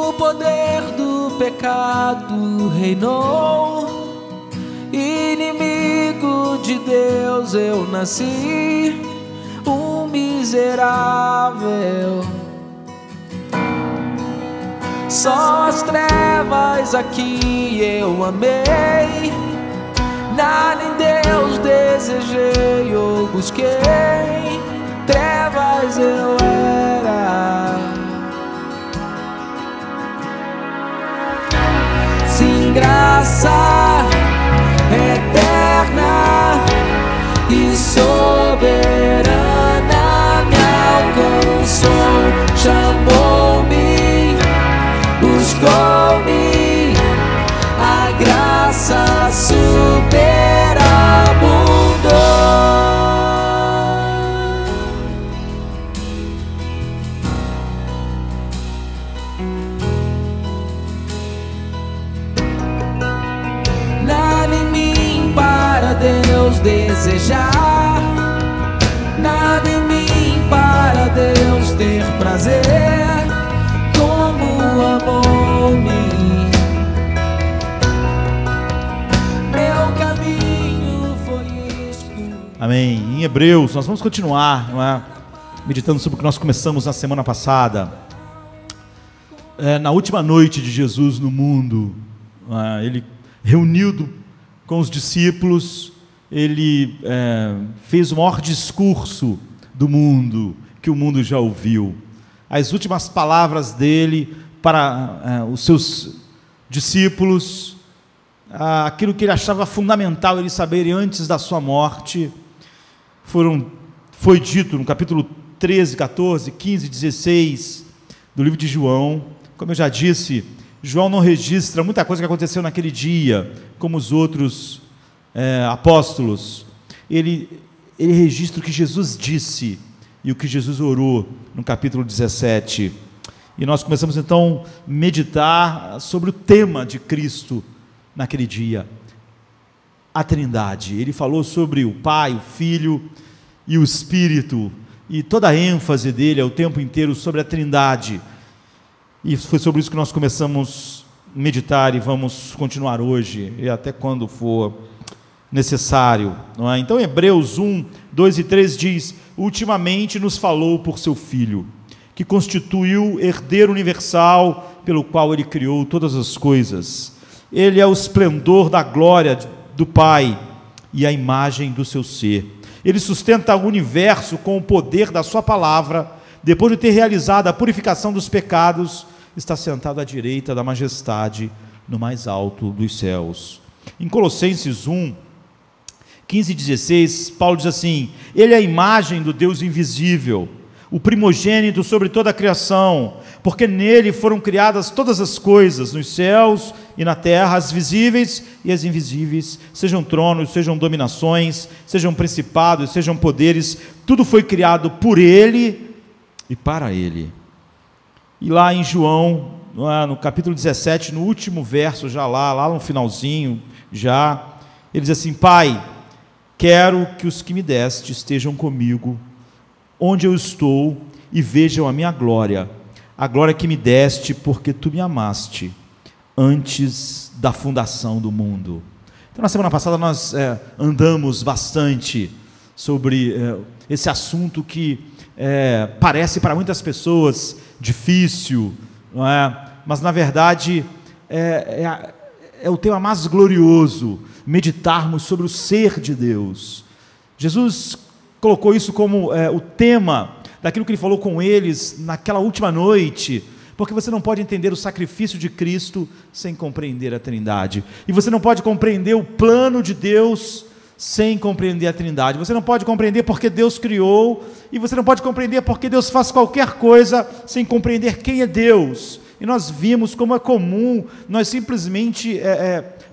O poder do pecado reinou, inimigo de Deus eu nasci, um miserável. Só as trevas aqui eu amei, nada em Deus desejei ou busquei, trevas eu era. Sim, graça eterna e soberana me alcançou, chamou-me, buscou-me, a graça superabundou. Nada em mim para Deus desejar, nada em mim para Deus ter prazer, como amou-me. Meu caminho foi escuro. Amém. Em Hebreus, nós vamos continuar, não é? Meditando sobre o que nós começamos na semana passada. Na última noite de Jesus no mundo, ele reunido com os discípulos, ele fez o maior discurso do mundo, que o mundo já ouviu. As últimas palavras dele para os seus discípulos, aquilo que ele achava fundamental eles saberem antes da sua morte, foi dito no capítulo 13, 14, 15, 16 do livro de João. Como eu já disse, João não registra muita coisa que aconteceu naquele dia, como os outros apóstolos. Ele registra o que Jesus disse e o que Jesus orou no capítulo 17. E nós começamos então a meditar sobre o tema de Cristo naquele dia, a Trindade. Ele falou sobre o Pai, o Filho e o Espírito, e toda a ênfase dele é o tempo inteiro sobre a Trindade. E foi sobre isso que nós começamos a meditar e vamos continuar hoje, e até quando for necessário, não é? Então Hebreus 1, 2 e 3 diz: ultimamente nos falou por seu Filho, que constituiu herdeiro universal, pelo qual ele criou todas as coisas. Ele é o esplendor da glória do Pai e a imagem do seu ser. Ele sustenta o universo com o poder da sua palavra. Depois de ter realizado a purificação dos pecados, está sentado à direita da majestade no mais alto dos céus. Em Colossenses 1, 15 e 16, Paulo diz assim: ele é a imagem do Deus invisível, o primogênito sobre toda a criação, porque nele foram criadas todas as coisas, nos céus e na terra, as visíveis e as invisíveis, sejam tronos, sejam dominações, sejam principados, sejam poderes, tudo foi criado por ele e para ele. E lá em João, no capítulo 17, no último verso, já lá no finalzinho, ele diz assim: Pai, quero que os que me deste estejam comigo, onde eu estou, e vejam a minha glória, a glória que me deste, porque tu me amaste antes da fundação do mundo. Então, na semana passada nós andamos bastante sobre esse assunto que parece para muitas pessoas difícil, não é? Mas na verdade é o tema mais glorioso, meditarmos sobre o ser de Deus. Jesus colocou isso como o tema daquilo que ele falou com eles naquela última noite, porque você não pode entender o sacrifício de Cristo sem compreender a Trindade, e você não pode compreender o plano de Deus sem compreender a Trindade. Você não pode compreender porque Deus criou, e você não pode compreender porque Deus faz qualquer coisa sem compreender quem é Deus. E nós vimos como é comum nós simplesmente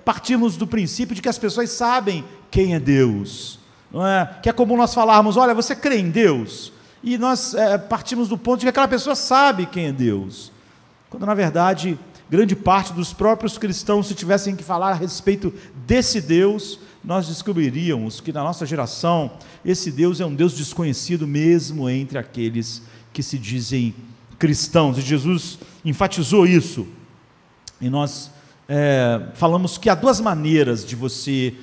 partirmos do princípio de que as pessoas sabem quem é Deus, não é? Que é comum nós falarmos: olha, você crê em Deus? E nós partimos do ponto de que aquela pessoa sabe quem é Deus, quando na verdade grande parte dos próprios cristãos, se tivessem que falar a respeito desse Deus, nós descobriríamos que na nossa geração esse Deus é um Deus desconhecido mesmo entre aqueles que se dizem cristãos. E Jesus enfatizou isso. E nós falamos que há duas maneiras de você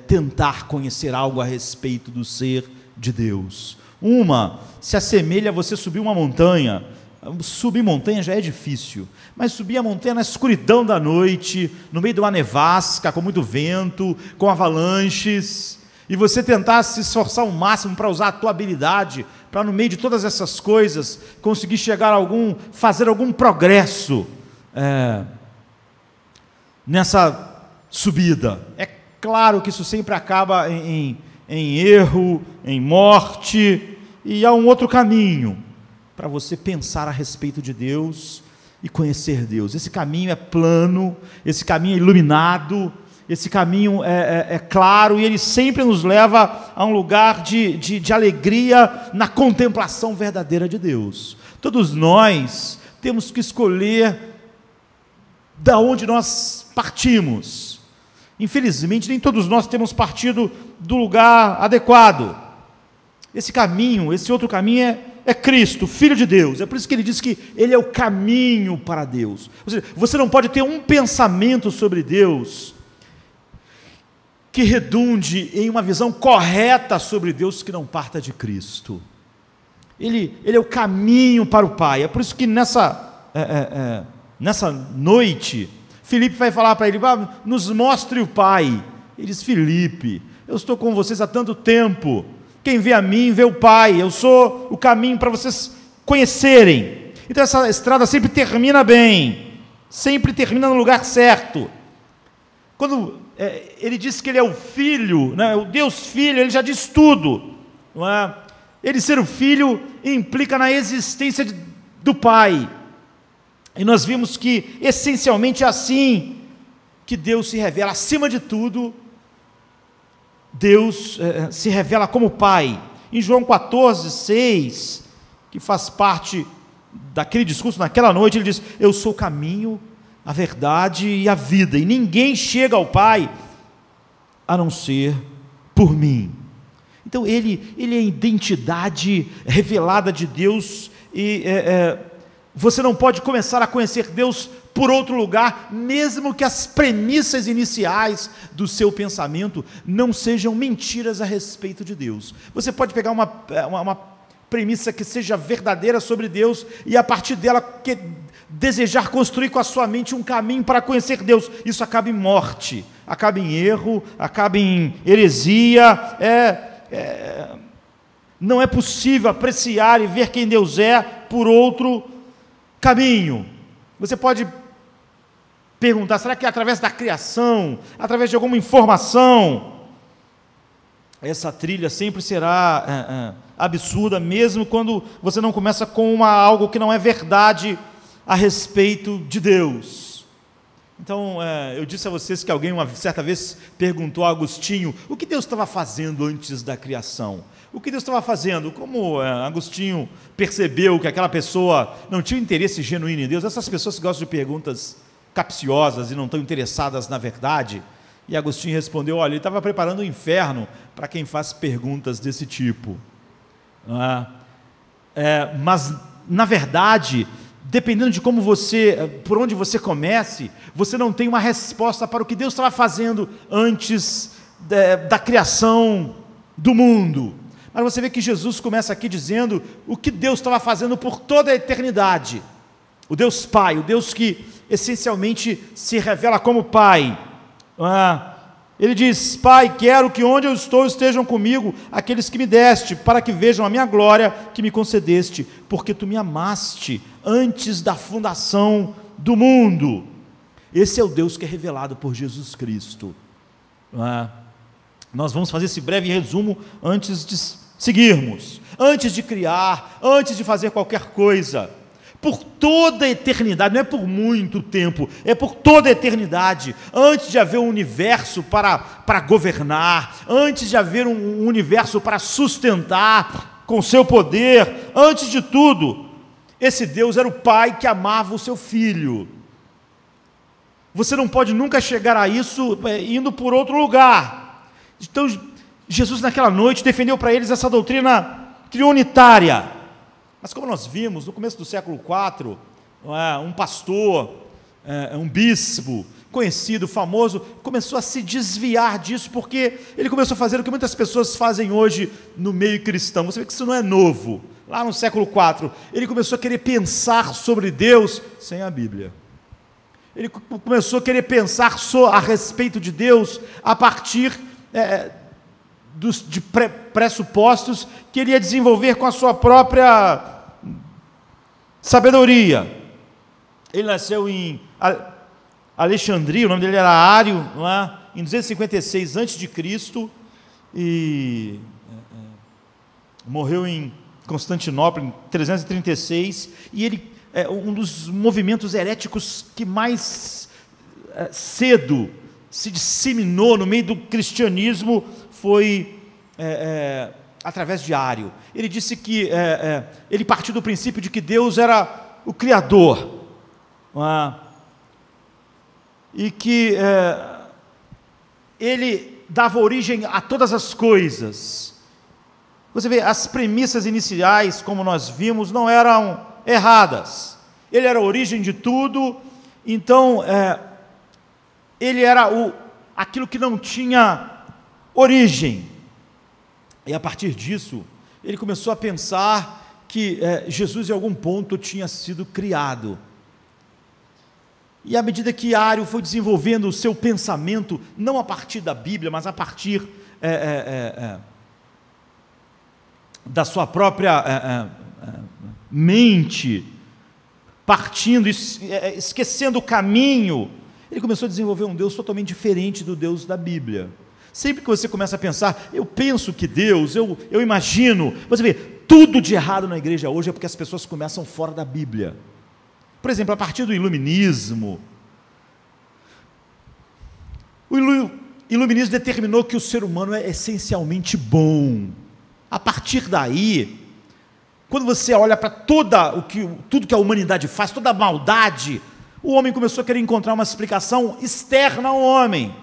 tentar conhecer algo a respeito do ser de Deus. Uma se assemelha a você subir uma montanha. Subir montanha já é difícil, mas subir a montanha na escuridão da noite, no meio de uma nevasca, com muito vento, com avalanches, e você tentar se esforçar ao máximo para usar a tua habilidade, para no meio de todas essas coisas, conseguir chegar a fazer algum progresso nessa subida. É claro que isso sempre acaba em erro, em morte, e há um outro caminho para você pensar a respeito de Deus e conhecer Deus. Esse caminho é plano, esse caminho é iluminado, esse caminho é claro, e ele sempre nos leva a um lugar de alegria na contemplação verdadeira de Deus. Todos nós temos que escolher da onde nós partimos. Infelizmente, nem todos nós temos partido do lugar adequado. Esse caminho, esse outro caminho é Cristo, Filho de Deus. É por isso que ele diz que ele é o caminho para Deus. Ou seja, você não pode ter um pensamento sobre Deus que redunde em uma visão correta sobre Deus que não parta de Cristo. Ele é o caminho para o Pai. É por isso que nessa noite, Filipe vai falar para ele: nos mostre o Pai. Ele diz: Filipe, eu estou com vocês há tanto tempo. Quem vê a mim, vê o Pai. Eu sou o caminho para vocês conhecerem. Então essa estrada sempre termina bem, sempre termina no lugar certo. Quando ele diz que ele é o Filho, né, o Deus Filho, ele já diz tudo, não é? Ele ser o Filho implica na existência do Pai. E nós vimos que essencialmente é assim que Deus se revela. Acima de tudo, Deus se revela como Pai. Em João 14:6, que faz parte daquele discurso naquela noite, ele diz: eu sou o caminho, a verdade e a vida, e ninguém chega ao Pai a não ser por mim. Então ele é a identidade revelada de Deus, e você não pode começar a conhecer Deus por outro lugar, mesmo que as premissas iniciais do seu pensamento não sejam mentiras a respeito de Deus. Você pode pegar uma premissa que seja verdadeira sobre Deus e a partir dela desejar construir com a sua mente um caminho para conhecer Deus. Isso acaba em morte, acaba em erro, acaba em heresia. Não é possível apreciar e ver quem Deus é por outro caminho. Você pode perguntar: será que é através da criação, através de alguma informação? Essa trilha sempre será absurda, mesmo quando você não começa com algo que não é verdade a respeito de Deus. Então, eu disse a vocês que alguém uma certa vez perguntou a Agostinho o que Deus estava fazendo antes da criação. O que Deus estava fazendo? Como Agostinho percebeu que aquela pessoa não tinha interesse genuíno em Deus? Essas pessoas que gostam de perguntas capciosas e não estão interessadas na verdade. E Agostinho respondeu: olha, ele estava preparando o inferno para quem faz perguntas desse tipo. Mas, na verdade, dependendo de por onde você comece, você não tem uma resposta para o que Deus estava fazendo antes da criação do mundo. Mas você vê que Jesus começa aqui dizendo o que Deus estava fazendo por toda a eternidade. O Deus Pai, o Deus que essencialmente se revela como Pai. Ele diz: Pai, quero que onde eu estou estejam comigo aqueles que me deste, para que vejam a minha glória que me concedeste, porque tu me amaste antes da fundação do mundo. Esse é o Deus que é revelado por Jesus Cristo. Nós vamos fazer esse breve resumo antes de seguirmos. Antes de criar, antes de fazer qualquer coisa, por toda a eternidade, não é por muito tempo, é por toda a eternidade, antes de haver um universo para governar, antes de haver um universo para sustentar com seu poder, antes de tudo, esse Deus era o Pai que amava o seu Filho. Você não pode nunca chegar a isso indo por outro lugar. Então, Jesus naquela noite defendeu para eles essa doutrina trinitária. Mas como nós vimos, no começo do século IV, um pastor, um bispo, conhecido, famoso, começou a se desviar disso, porque ele começou a fazer o que muitas pessoas fazem hoje no meio cristão. Você vê que isso não é novo. Lá no século IV, ele começou a querer pensar sobre Deus sem a Bíblia. Ele começou a querer pensar a respeito de Deus a partir de pressupostos que ele ia desenvolver com a sua própria sabedoria. Ele nasceu em Alexandria, o nome dele era Ário, não é? Em 256 a.C. e morreu em Constantinopla em 336, e ele um dos movimentos heréticos que mais cedo se disseminou no meio do cristianismo foi através de Ário. Ele disse que ele partiu do princípio de que Deus era o Criador, e que ele dava origem a todas as coisas. Você vê, as premissas iniciais, como nós vimos, não eram erradas. Ele era a origem de tudo, então ele era aquilo que não tinha origem. E a partir disso, ele começou a pensar que Jesus em algum ponto tinha sido criado. E à medida que Ário foi desenvolvendo o seu pensamento, não a partir da Bíblia, mas a partir da sua própria mente, partindo, esquecendo o caminho, ele começou a desenvolver um Deus totalmente diferente do Deus da Bíblia. Sempre que você começa a pensar, eu penso que Deus, eu imagino, você vê, tudo de errado na igreja hoje é porque as pessoas começam fora da Bíblia. Por exemplo, a partir do iluminismo, o iluminismo determinou que o ser humano é essencialmente bom. A partir daí, quando você olha para tudo que a humanidade faz, toda a maldade, o homem começou a querer encontrar uma explicação externa ao homem.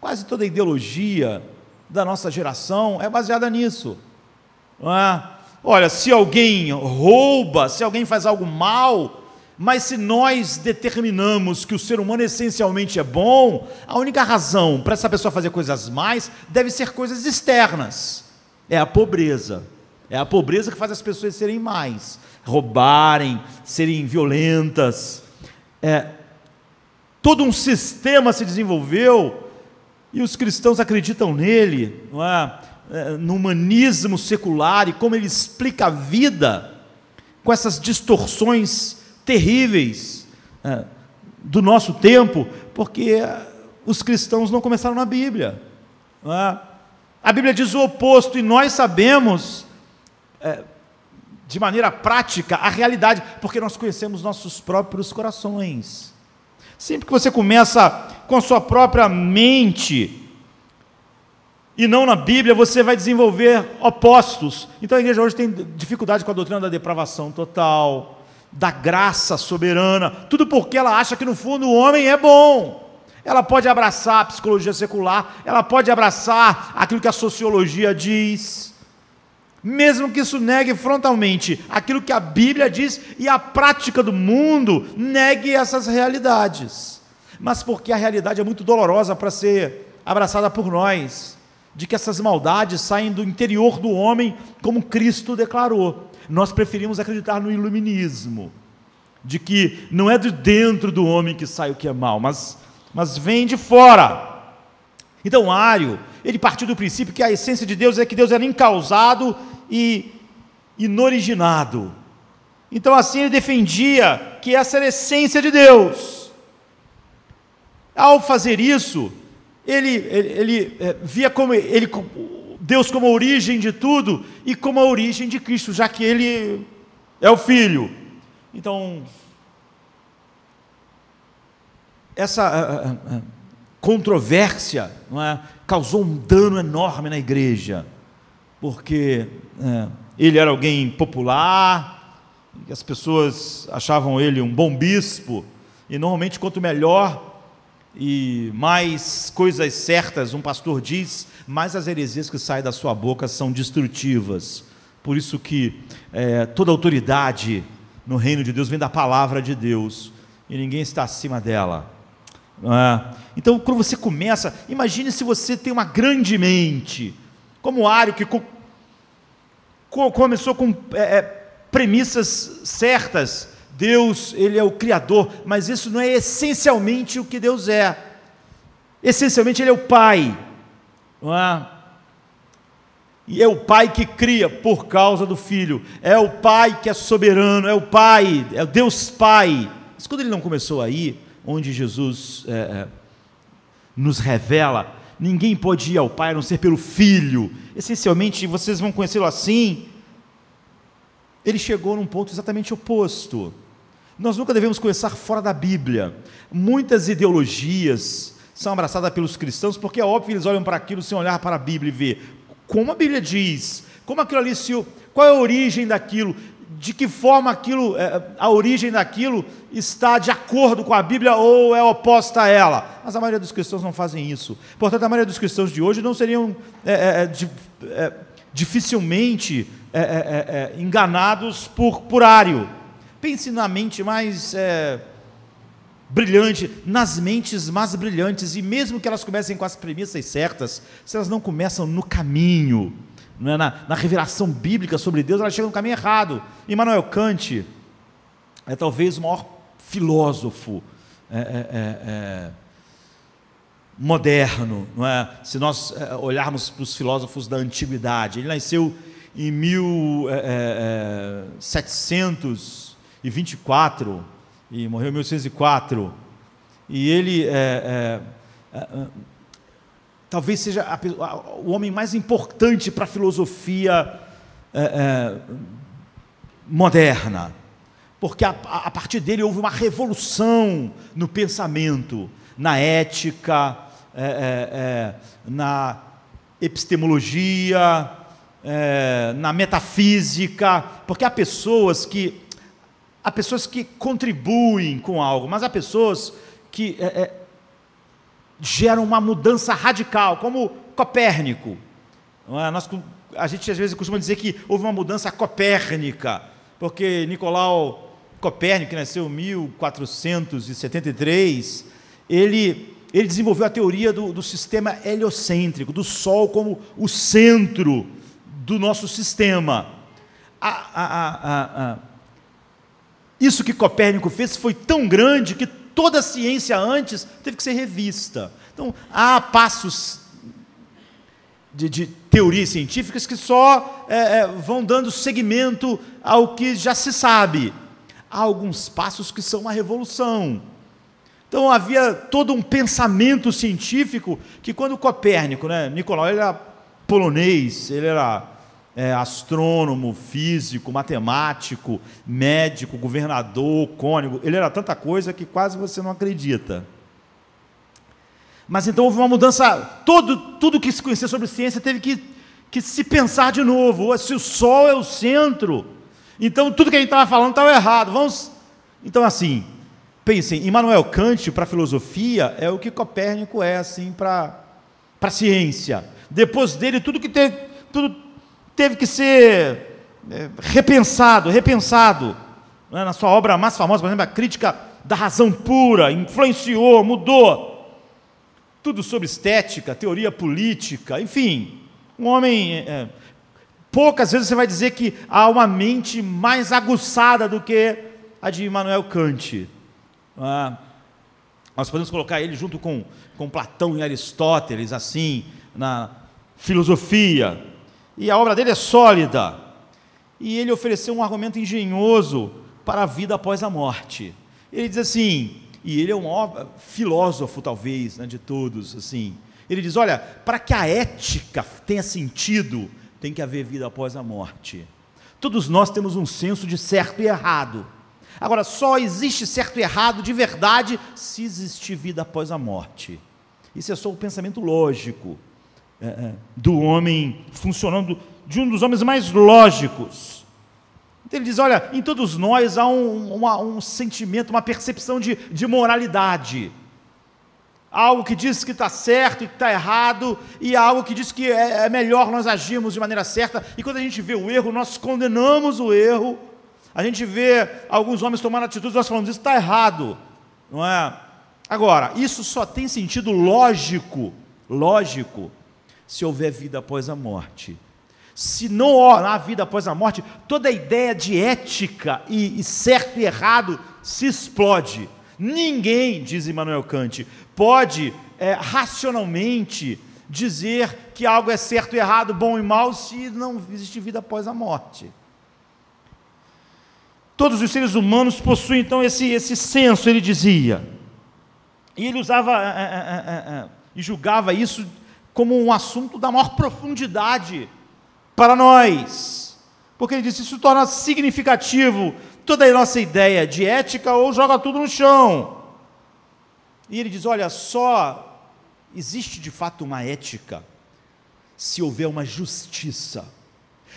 Quase toda a ideologia da nossa geração é baseada nisso. Não é? Olha, se alguém rouba, se alguém faz algo mal, mas se nós determinamos que o ser humano essencialmente é bom, a única razão para essa pessoa fazer coisas mais deve ser coisas externas. É a pobreza. É a pobreza que faz as pessoas serem mais, roubarem, serem violentas. Todo um sistema se desenvolveu e os cristãos acreditam nele, não é? No humanismo secular, e como ele explica a vida com essas distorções terríveis do nosso tempo, porque os cristãos não começaram na Bíblia. Não é? A Bíblia diz o oposto, e nós sabemos, de maneira prática, a realidade, porque nós conhecemos nossos próprios corações. Sempre que você começa com a sua própria mente, e não na Bíblia, você vai desenvolver opostos. Então a igreja hoje tem dificuldade com a doutrina da depravação total, da graça soberana, tudo porque ela acha que no fundo o homem é bom. Ela pode abraçar a psicologia secular, ela pode abraçar aquilo que a sociologia diz, mesmo que isso negue frontalmente aquilo que a Bíblia diz, e a prática do mundo negue essas realidades, mas porque a realidade é muito dolorosa para ser abraçada por nós, de que essas maldades saem do interior do homem, como Cristo declarou. Nós preferimos acreditar no iluminismo, de que não é de dentro do homem que sai o que é mal, mas vem de fora. Então Ário, ele partiu do princípio que a essência de Deus é que Deus era incausado e inoriginado. Então assim ele defendia que essa era a essência de Deus. Ao fazer isso, ele via Deus como a origem de tudo e como a origem de Cristo, já que ele é o Filho. Então, essa controvérsia, não é, causou um dano enorme na igreja, porque ele era alguém popular, as pessoas achavam ele um bom bispo, e normalmente quanto melhor e mais coisas certas um pastor diz, mais as heresias que saem da sua boca são destrutivas. Por isso que toda autoridade no reino de Deus vem da palavra de Deus, e ninguém está acima dela. Então, quando você começa, imagine se você tem uma grande mente, como Ario, que começou com premissas certas. Deus, Ele é o Criador, mas isso não é essencialmente o que Deus é. Essencialmente Ele é o Pai, não é? E é o Pai que cria por causa do Filho, é o Pai que é soberano, é o Pai, é o Deus Pai. Mas quando Ele não começou aí, onde Jesus nos revela, ninguém pode ir ao Pai a não ser pelo Filho. Essencialmente, vocês vão conhecê-lo assim. Ele chegou num ponto exatamente oposto. Nós nunca devemos começar fora da Bíblia. Muitas ideologias são abraçadas pelos cristãos, porque é óbvio que eles olham para aquilo sem olhar para a Bíblia e ver como a Bíblia diz, como aquilo ali, qual é a origem daquilo, de que forma aquilo, a origem daquilo está de acordo com a Bíblia ou é oposta a ela. Mas a maioria dos cristãos não fazem isso. Portanto, a maioria dos cristãos de hoje não seriam dificilmente enganados por Ario. Pense na mente mais brilhante, nas mentes mais brilhantes, e mesmo que elas comecem com as premissas certas, se elas não começam no caminho, não é, na revelação bíblica sobre Deus, elas chegam no caminho errado. Immanuel Kant é talvez o maior filósofo moderno, não é? Se nós olharmos para os filósofos da antiguidade, ele nasceu em 1724 e morreu em 1804, e ele talvez seja o homem mais importante para a filosofia moderna, porque a partir dele houve uma revolução no pensamento, na ética, na epistemologia, na metafísica, porque há pessoas que contribuem com algo, mas há pessoas que geram uma mudança radical, como Copérnico. Não é? A gente às vezes costuma dizer que houve uma mudança copérnica, porque Nicolau Copérnico, que nasceu em 1473, ele desenvolveu a teoria do sistema heliocêntrico, do Sol como o centro do nosso sistema. Isso que Copérnico fez foi tão grande que toda a ciência antes teve que ser revista. Então, há passos de teorias científicas que só vão dando seguimento ao que já se sabe. Há alguns passos que são uma revolução. Então, havia todo um pensamento científico que quando Copérnico, Nicolau, ele era polonês, ele era astrônomo, físico, matemático, médico, governador, cônego, ele era tanta coisa que quase você não acredita. Mas então houve uma mudança, tudo que se conhecia sobre ciência teve que se pensar de novo. Se o Sol é o centro, então tudo que a gente estava falando estava errado. Então assim, pensem, Immanuel Kant para a filosofia é o que Copérnico é assim para a ciência. Depois dele, tudo teve que ser repensado, na sua obra mais famosa, por exemplo, a Crítica da Razão Pura, influenciou, mudou, tudo sobre estética, teoria política, enfim, um homem, poucas vezes você vai dizer que há uma mente mais aguçada do que a de Immanuel Kant. Nós podemos colocar ele junto com Platão e Aristóteles, assim, na filosofia, e a obra dele é sólida, e ele ofereceu um argumento engenhoso para a vida após a morte. Ele diz assim, e ele é o maior filósofo talvez, de todos, assim, ele diz, olha, para que a ética tenha sentido, tem que haver vida após a morte. Todos nós temos um senso de certo e errado. Agora, só existe certo e errado de verdade se existir vida após a morte. Isso é só o pensamento lógico do homem, funcionando, de um dos homens mais lógicos. Então ele diz, olha, em todos nós há um sentimento, uma percepção de moralidade. Há algo que diz que está certo e que está errado, e há algo que diz que é melhor nós agirmos de maneira certa, e quando a gente vê o erro, nós condenamos o erro. A gente vê alguns homens tomando atitudes, nós falamos, isso está errado, não é? Agora, isso só tem sentido lógico, se houver vida após a morte. Se não há vida após a morte, toda a ideia de ética e certo e errado se explode. Ninguém, diz Immanuel Kant, pode racionalmente dizer que algo é certo e errado, bom e mal, se não existe vida após a morte. Todos os seres humanos possuem então esse senso, ele dizia. E ele usava e julgava isso como um assunto da maior profundidade para nós, porque ele disse, isso torna significativo toda a nossa ideia de ética ou joga tudo no chão. E ele diz, olha, só existe de fato uma ética se houver uma justiça,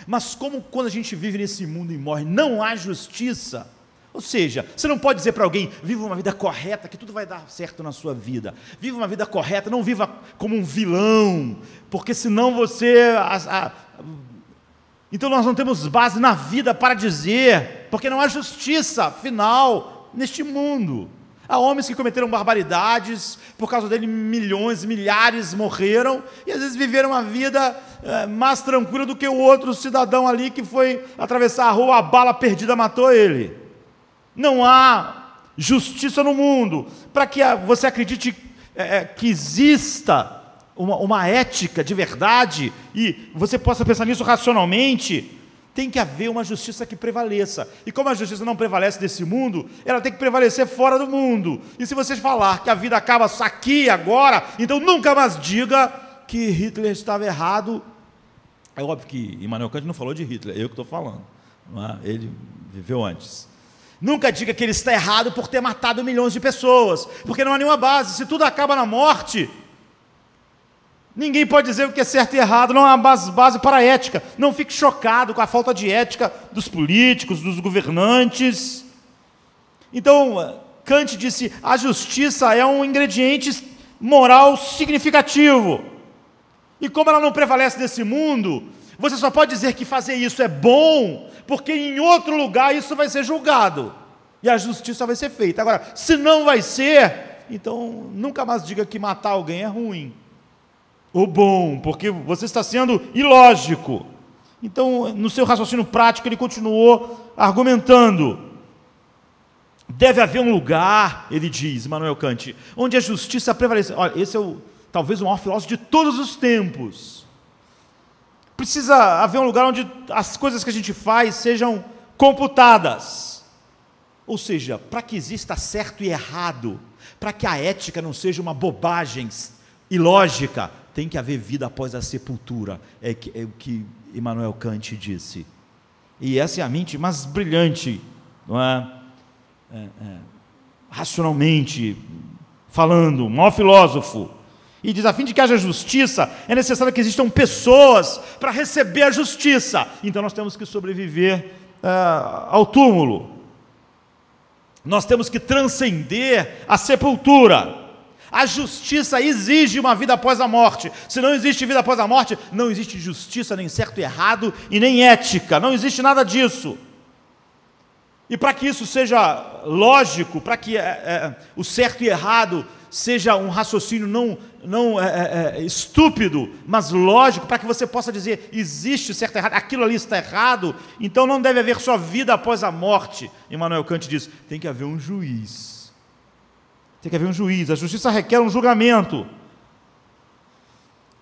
mas como quando a gente vive nesse mundo e morre, não há justiça, ou seja, você não pode dizer para alguém, viva uma vida correta, que tudo vai dar certo na sua vida, viva uma vida correta, não viva como um vilão, porque senão você... Então nós não temos base na vida para dizer, porque não há justiça final neste mundo. Há homens que cometeram barbaridades, por causa dele milhões, milhares morreram, e às vezes viveram uma vida mais tranquila do que o outro cidadão ali que foi atravessar a rua, a bala perdida matou ele. Não há justiça no mundo. Para que você acredite que exista uma ética de verdade, e você possa pensar nisso racionalmente, tem que haver uma justiça que prevaleça. E como a justiça não prevalece nesse mundo, ela tem que prevalecer fora do mundo. E se você falar que a vida acaba aqui, agora, então nunca mais diga que Hitler estava errado. É óbvio que Immanuel Kant não falou de Hitler, eu que estou falando, não é? Ele viveu antes. Nunca diga que ele está errado por ter matado milhões de pessoas, porque não há nenhuma base. Se tudo acaba na morte, ninguém pode dizer o que é certo e errado, não há base para a ética. Não fique chocado com a falta de ética dos políticos, dos governantes. Então, Kant disse, a justiça é um ingrediente moral significativo. E como ela não prevalece nesse mundo, você só pode dizer que fazer isso é bom, porque em outro lugar isso vai ser julgado, e a justiça vai ser feita. Agora, se não vai ser, então nunca mais diga que matar alguém é ruim ou bom, porque você está sendo ilógico. Então, no seu raciocínio prático, ele continuou argumentando. Deve haver um lugar, ele diz, Immanuel Kant, onde a justiça prevalece. Olha, esse é talvez o maior filósofo de todos os tempos. Precisa haver um lugar onde as coisas que a gente faz sejam computadas. Ou seja, para que exista certo e errado, para que a ética não seja uma bobagem ilógica, tem que haver vida após a sepultura, é o que Immanuel Kant disse. E essa é a mente mais brilhante, não é? Racionalmente falando, o maior filósofo. E diz, a fim de que haja justiça, é necessário que existam pessoas para receber a justiça. Então nós temos que sobreviver ao túmulo. Nós temos que transcender a sepultura. A justiça exige uma vida após a morte. Se não existe vida após a morte, não existe justiça, nem certo e errado, e nem ética. Não existe nada disso. E para que isso seja lógico, para que o certo e errado seja um raciocínio não estúpido, mas lógico, para que você possa dizer, existe certo e errado, aquilo ali está errado, então não deve haver só vida após a morte. Immanuel Kant diz, tem que haver um juiz. Tem que haver um juiz, a justiça requer um julgamento.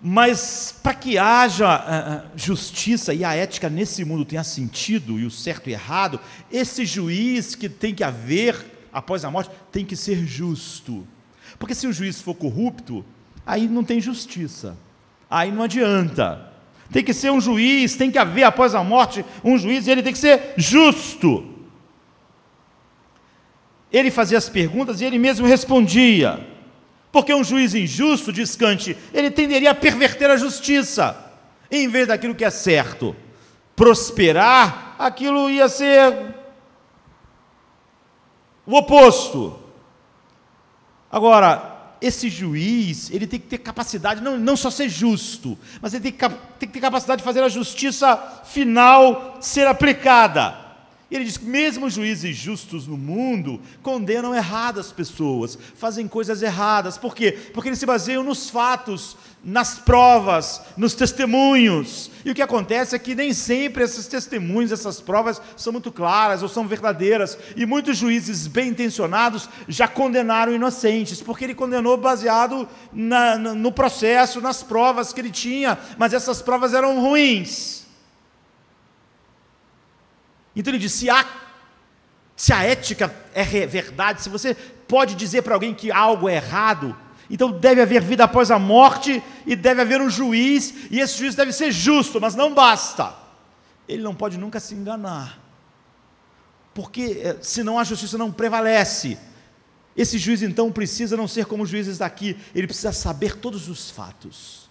Mas para que haja justiça e a ética nesse mundo tenha sentido, e o certo e errado, esse juiz que tem que haver após a morte tem que ser justo. Porque se o juiz for corrupto, aí não tem justiça, aí não adianta. Tem que ser um juiz, tem que haver após a morte um juiz, e ele tem que ser justo. Ele fazia as perguntas e ele mesmo respondia. Porque um juiz injusto, diz Kant, ele tenderia a perverter a justiça, em vez daquilo que é certo. Prosperar, aquilo ia ser o oposto. Agora, esse juiz, ele tem que ter capacidade, não só ser justo, mas ele tem que ter capacidade de fazer a justiça final ser aplicada. E ele diz que mesmo juízes justos no mundo condenam erradas pessoas, fazem coisas erradas. Por quê? Porque eles se baseiam nos fatos, nas provas, nos testemunhos. E o que acontece é que nem sempre esses testemunhos, essas provas são muito claras ou são verdadeiras. E muitos juízes bem intencionados já condenaram inocentes, porque ele condenou baseado no processo, nas provas que ele tinha, mas essas provas eram ruins. Então ele diz, se a ética é verdade, se você pode dizer para alguém que algo é errado, então deve haver vida após a morte e deve haver um juiz, e esse juiz deve ser justo, mas não basta. Ele não pode nunca se enganar, porque senão a justiça não prevalece. Esse juiz então precisa não ser como os juízes daqui, ele precisa saber todos os fatos.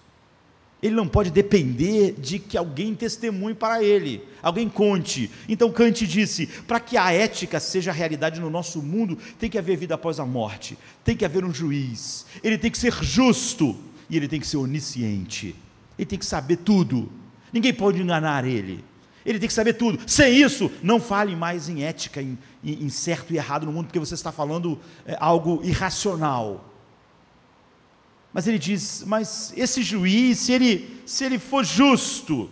Ele não pode depender de que alguém testemunhe para ele, alguém conte. Então Kant disse, para que a ética seja realidade no nosso mundo, tem que haver vida após a morte, tem que haver um juiz, ele tem que ser justo, e ele tem que ser onisciente, ele tem que saber tudo, ninguém pode enganar ele tem que saber tudo. Sem isso, não fale mais em ética, em certo e errado no mundo, porque você está falando algo irracional. Mas ele diz, mas esse juiz, se ele for justo,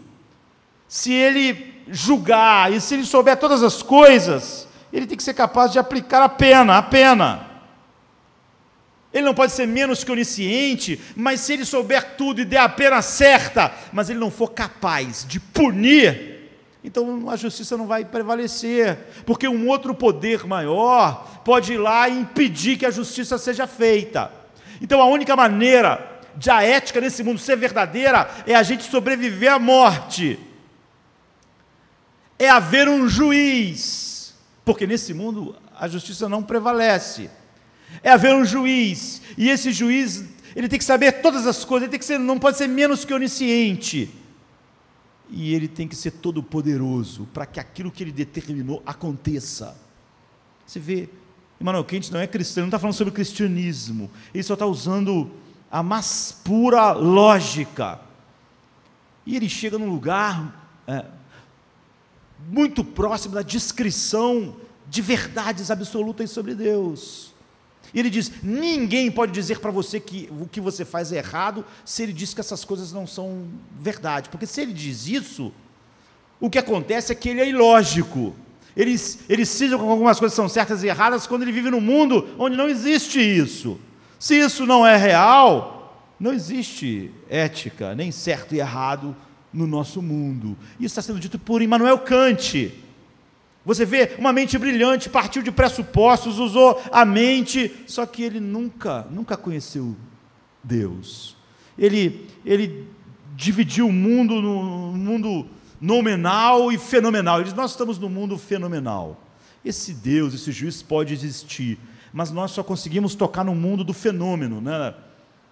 se ele julgar, e se ele souber todas as coisas, ele tem que ser capaz de aplicar a pena. Ele não pode ser menos que onisciente, mas se ele souber tudo e der a pena certa, mas ele não for capaz de punir, então a justiça não vai prevalecer, porque um outro poder maior pode ir lá e impedir que a justiça seja feita. Então a única maneira de a ética nesse mundo ser verdadeira é a gente sobreviver à morte, é haver um juiz, porque nesse mundo a justiça não prevalece, é haver um juiz, e esse juiz, ele tem que saber todas as coisas, ele tem que ser, não pode ser menos que onisciente, e ele tem que ser todo poderoso, para que aquilo que ele determinou aconteça. Você vê, Immanuel Kant não é cristão, não está falando sobre cristianismo, ele só está usando a mais pura lógica, e ele chega num lugar muito próximo da descrição de verdades absolutas sobre Deus. E ele diz, ninguém pode dizer para você que o que você faz é errado, se ele diz que essas coisas não são verdade, porque se ele diz isso, o que acontece é que ele é ilógico, ele cisma com algumas coisas que são certas e erradas, quando ele vive num mundo onde não existe isso. Se isso não é real, não existe ética, nem certo e errado no nosso mundo. Isso está sendo dito por Immanuel Kant. Você vê, uma mente brilhante, partiu de pressupostos, usou a mente, só que ele nunca conheceu Deus. Ele dividiu o mundo no mundo nominal e fenomenal. Ele diz, nós estamos no mundo fenomenal. Esse Deus, esse juiz pode existir, mas nós só conseguimos tocar no mundo do fenômeno, né?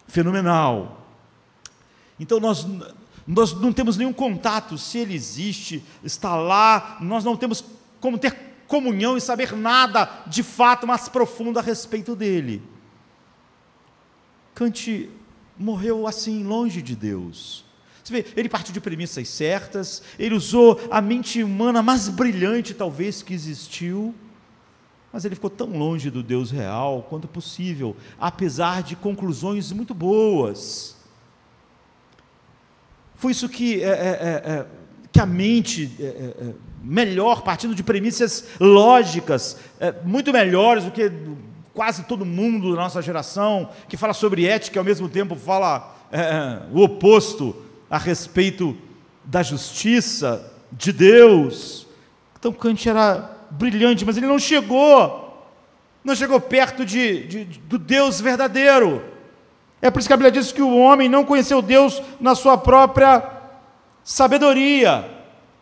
Fenomenal. Então nós não temos nenhum contato, se ele existe, está lá, nós não temos como ter comunhão e saber nada de fato mais profundo a respeito dele. Kant morreu assim, longe de Deus. Você vê, ele partiu de premissas certas, ele usou a mente humana mais brilhante talvez que existiu, mas ele ficou tão longe do Deus real quanto possível, apesar de conclusões muito boas. Foi isso que a mente melhor, partindo de premissas lógicas, muito melhores do que quase todo mundo da nossa geração, que fala sobre ética e ao mesmo tempo fala o oposto a respeito da justiça de Deus. Então Kant era brilhante, mas ele não chegou perto do Deus verdadeiro. É por isso que a Bíblia diz que o homem não conheceu Deus na sua própria sabedoria.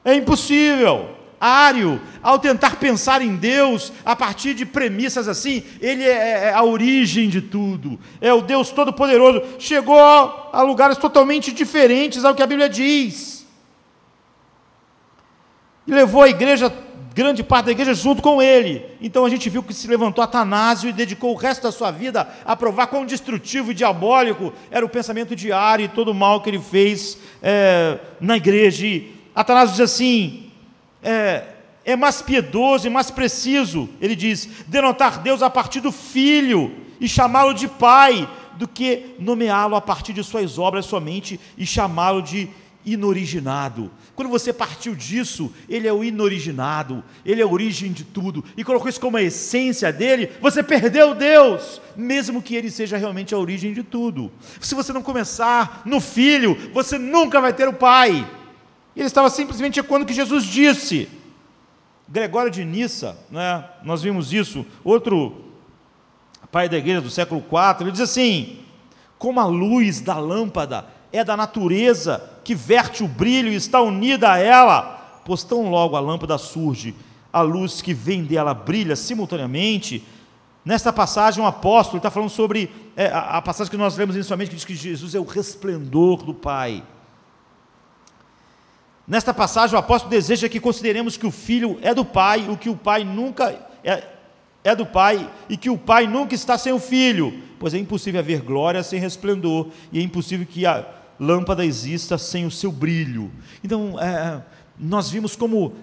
É impossível. Ário, ao tentar pensar em Deus a partir de premissas assim, ele é a origem de tudo, é o Deus Todo-Poderoso, chegou a lugares totalmente diferentes ao que a Bíblia diz, e levou a igreja, grande parte da igreja junto com ele. Então a gente viu que se levantou Atanásio e dedicou o resto da sua vida a provar quão destrutivo e diabólico era o pensamento de Ário e todo o mal que ele fez na igreja. E Atanásio diz assim, é mais piedoso e mais preciso, ele diz, denotar Deus a partir do Filho e chamá-lo de Pai, do que nomeá-lo a partir de suas obras somente e chamá-lo de inoriginado. Quando você partiu disso, ele é o inoriginado, ele é a origem de tudo, e colocou isso como a essência dele, você perdeu Deus, mesmo que ele seja realmente a origem de tudo. Se você não começar no Filho, você nunca vai ter o Pai. Ele estava simplesmente ecoando o que Jesus disse. Gregório de Nissa, né, nós vimos isso, outro pai da igreja do século IV, ele diz assim, como a luz da lâmpada é da natureza que verte o brilho e está unida a ela, pois tão logo a lâmpada surge, a luz que vem dela brilha simultaneamente. Nesta passagem, um apóstolo está falando sobre a passagem que nós lemos inicialmente, que diz que Jesus é o resplendor do Pai. Nesta passagem, o apóstolo deseja que consideremos que o Filho é do Pai, o que o Pai nunca é do Pai, e que o Pai nunca está sem o Filho, pois é impossível haver glória sem resplendor, e é impossível que a lâmpada exista sem o seu brilho. Então, nós vimos como,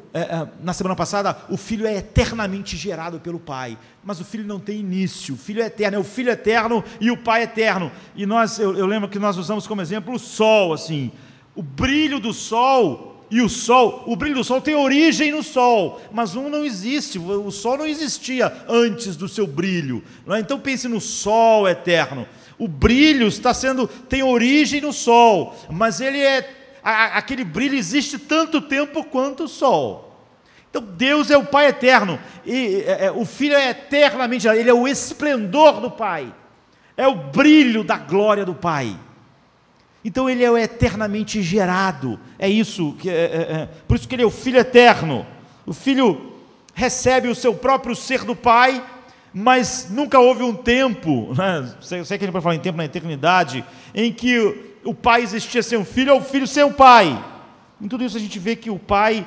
na semana passada, o Filho é eternamente gerado pelo Pai, mas o Filho não tem início, o Filho é eterno, é o Filho eterno e o Pai eterno, e eu lembro que nós usamos como exemplo o Sol, assim, o brilho do Sol. E o brilho do Sol tem origem no Sol, mas não existe, o Sol não existia antes do seu brilho, não é? Então pense no Sol eterno, o brilho tem origem no Sol, mas aquele brilho existe tanto tempo quanto o Sol. Então Deus é o Pai eterno, e o Filho é eternamente, ele é o esplendor do Pai, é o brilho da glória do Pai. Então ele é o eternamente gerado, é isso, por isso que ele é o Filho eterno. O Filho recebe o seu próprio ser do Pai, mas nunca houve um tempo, né? Sei que a gente pode falar em tempo na eternidade, em que o Pai existia sem o Filho, ou o Filho sem o Pai. Em tudo isso a gente vê que o Pai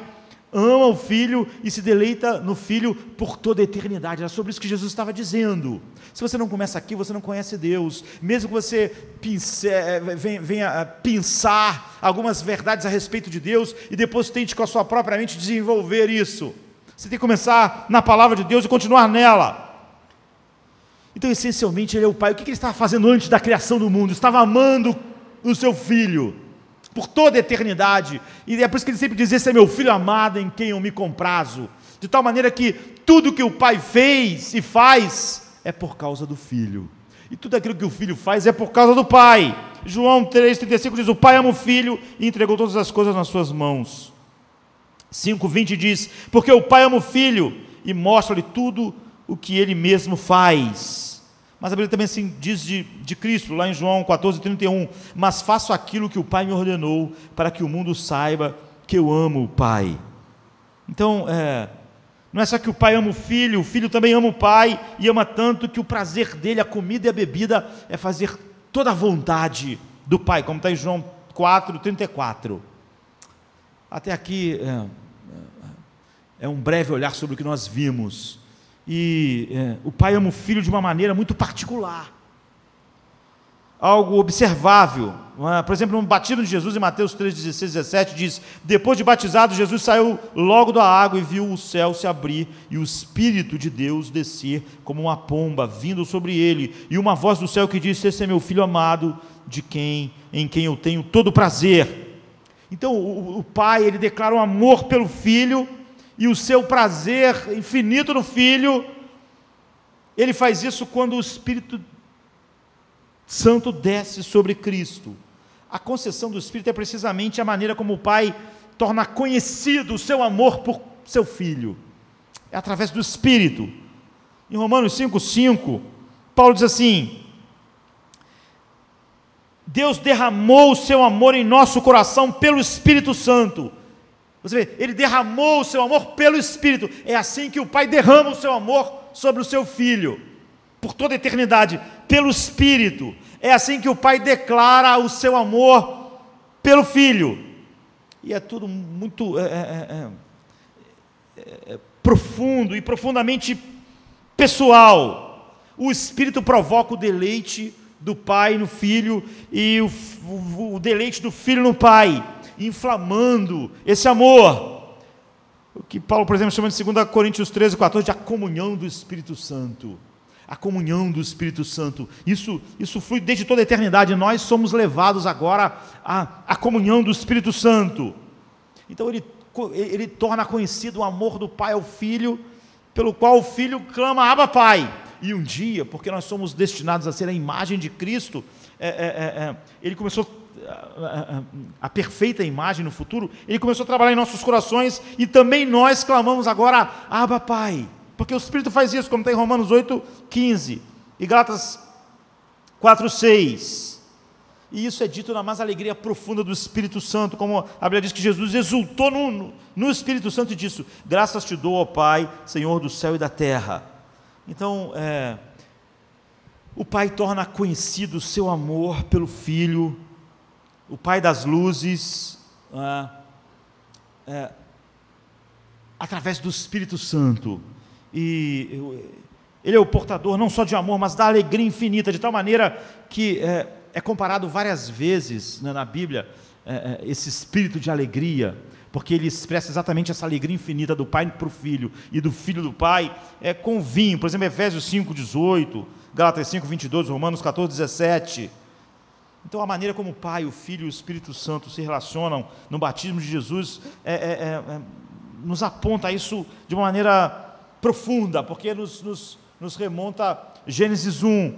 ama o Filho e se deleita no Filho por toda a eternidade. Era sobre isso que Jesus estava dizendo. Se você não começa aqui, você não conhece Deus. Mesmo que você venha pensar algumas verdades a respeito de Deus e depois tente com a sua própria mente desenvolver isso, você tem que começar na palavra de Deus e continuar nela. Então, essencialmente, ele é o Pai. O que ele estava fazendo antes da criação do mundo? Estava amando o seu Filho por toda a eternidade, e é por isso que ele sempre diz, esse é meu Filho amado em quem eu me comprazo, de tal maneira que tudo que o Pai fez e faz é por causa do Filho, e tudo aquilo que o Filho faz é por causa do Pai. João 3,35 diz, o Pai ama o Filho e entregou todas as coisas nas suas mãos. 5,20 diz, porque o Pai ama o Filho e mostra-lhe tudo o que ele mesmo faz. Mas a Bíblia também assim diz de Cristo, lá em João 14,31, mas faço aquilo que o Pai me ordenou, para que o mundo saiba que eu amo o Pai. Então, não é só que o Pai ama o Filho também ama o Pai, e ama tanto que o prazer dele, a comida e a bebida, é fazer toda a vontade do Pai, como está em João 4,34. Até aqui é um breve olhar sobre o que nós vimos. E o Pai ama o Filho de uma maneira muito particular, algo observável. Por exemplo, no batismo de Jesus, em Mateus 3,16, 17, diz, depois de batizado, Jesus saiu logo da água e viu o céu se abrir e o Espírito de Deus descer como uma pomba, vindo sobre ele, e uma voz do céu que disse, esse é meu Filho amado, em quem eu tenho todo prazer. Então o Pai, ele declara um amor pelo Filho, e o seu prazer infinito no Filho. Ele faz isso quando o Espírito Santo desce sobre Cristo. A concessão do Espírito é precisamente a maneira como o Pai torna conhecido o seu amor por seu Filho, é através do Espírito. Em Romanos 5,5, Paulo diz assim, Deus derramou o seu amor em nosso coração pelo Espírito Santo. Você vê, ele derramou o seu amor pelo Espírito. É assim que o Pai derrama o seu amor sobre o seu Filho, por toda a eternidade, pelo Espírito. É assim que o Pai declara o seu amor pelo Filho. E é tudo muito profundo e profundamente pessoal. O Espírito provoca o deleite do Pai no Filho e o deleite do Filho no Pai, inflamando esse amor. o que Paulo, por exemplo, chama de 2 Coríntios 13:14, de a comunhão do Espírito Santo. A comunhão do Espírito Santo, isso flui desde toda a eternidade. Nós somos levados agora à comunhão do Espírito Santo. Então ele torna conhecido o amor do Pai ao Filho, pelo qual o Filho clama: Abba, Pai. E um dia, porque nós somos destinados a ser a imagem de Cristo, ele começou a perfeita imagem no futuro, ele começou a trabalhar em nossos corações, e também nós clamamos agora: Abba, Pai. Porque o Espírito faz isso, como está em Romanos 8:15 e Gálatas 4:6. E isso é dito na mais alegria profunda do Espírito Santo, como a Bíblia diz que Jesus exultou no Espírito Santo e disse: graças te dou, ó Pai, Senhor do céu e da terra. Então, o Pai torna conhecido o seu amor pelo Filho, o Pai das luzes, através do Espírito Santo. E ele é o portador não só de amor, mas da alegria infinita, de tal maneira que é comparado várias vezes, né, na Bíblia, esse espírito de alegria, porque ele expressa exatamente essa alegria infinita do Pai para o Filho e do Filho do Pai com vinho. Por exemplo, Efésios 5:18, Gálatas 5:22, Romanos 14:17. Então, a maneira como o Pai, o Filho e o Espírito Santo se relacionam no batismo de Jesus nos aponta a isso de uma maneira profunda, porque nos remonta a Gênesis 1,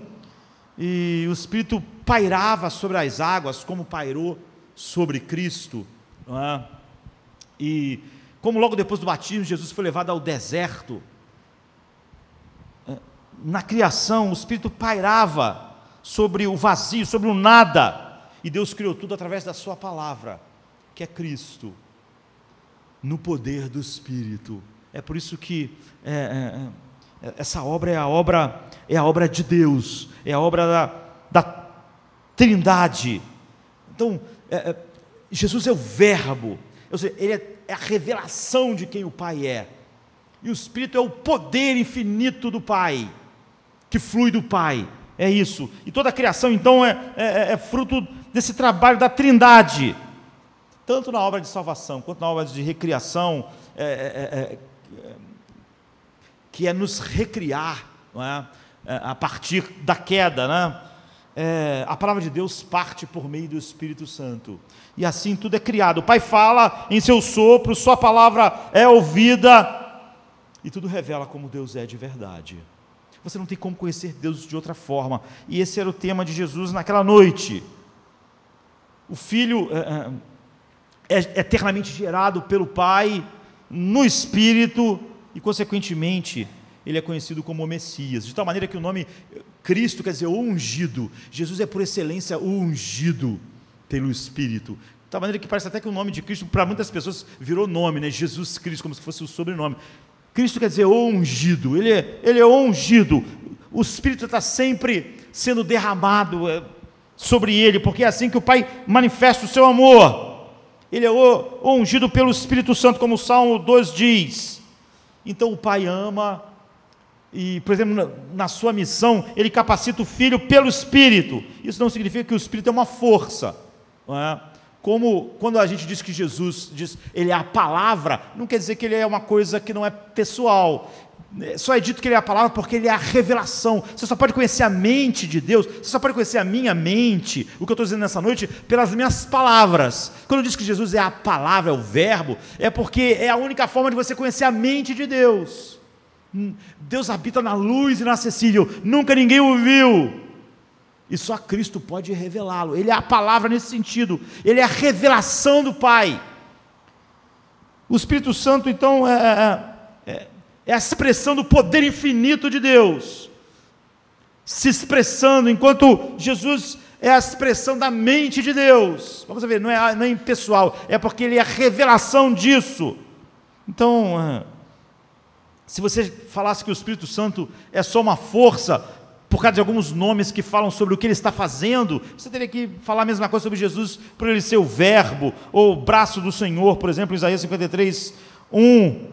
e o Espírito pairava sobre as águas, como pairou sobre Cristo, não é? E como logo depois do batismo, Jesus foi levado ao deserto, na criação, o Espírito pairava sobre o vazio, sobre o nada, e Deus criou tudo através da sua palavra, que é Cristo, no poder do Espírito. É por isso que essa obra é a obra de Deus, é a obra da Trindade. Então, Jesus é o Verbo, ou seja, ele é a revelação de quem o Pai é, e o Espírito é o poder infinito do Pai, que flui do Pai. É isso. E toda a criação, então, é fruto desse trabalho da Trindade, tanto na obra de salvação quanto na obra de recriação, que é nos recriar, não é? A partir da queda, né? A palavra de Deus parte por meio do Espírito Santo, e assim tudo é criado. O Pai fala em seu sopro, sua palavra é ouvida, e tudo revela como Deus é de verdade. Você não tem como conhecer Deus de outra forma, e esse era o tema de Jesus naquela noite. O Filho é eternamente gerado pelo Pai no Espírito, e consequentemente ele é conhecido como o Messias, de tal maneira que o nome Cristo quer dizer o ungido. Jesus é por excelência o ungido pelo Espírito, de tal maneira que parece até que o nome de Cristo para muitas pessoas virou nome, né? Jesus Cristo, como se fosse o sobrenome. Cristo quer dizer o ungido, ele é o ungido. O Espírito está sempre sendo derramado sobre ele, porque é assim que o Pai manifesta o seu amor. Ele é o ungido pelo Espírito Santo, como o Salmo 2 diz. Então o Pai ama, e, por exemplo, na sua missão, ele capacita o Filho pelo Espírito. Isso não significa que o Espírito é uma força, não é? Como quando a gente diz que Jesus diz, ele é a palavra, não quer dizer que ele é uma coisa que não é pessoal. Só é dito que ele é a palavra porque ele é a revelação. Você só pode conhecer a mente de Deus, você só pode conhecer a minha mente, o que eu estou dizendo nessa noite, pelas minhas palavras. Quando eu digo que Jesus é a palavra, é o verbo, é porque é a única forma de você conhecer a mente de Deus. Deus habita na luz inacessível, nunca ninguém o viu, e só Cristo pode revelá-lo. Ele é a palavra nesse sentido, ele é a revelação do Pai. O Espírito Santo, então, é a expressão do poder infinito de Deus, se expressando, enquanto Jesus é a expressão da mente de Deus. Vamos ver, não é impessoal, é porque ele é a revelação disso. Então, se você falasse que o Espírito Santo é só uma força, por causa de alguns nomes que falam sobre o que ele está fazendo, você teria que falar a mesma coisa sobre Jesus, por ele ser o verbo, ou o braço do Senhor, por exemplo, em Isaías 53, 1.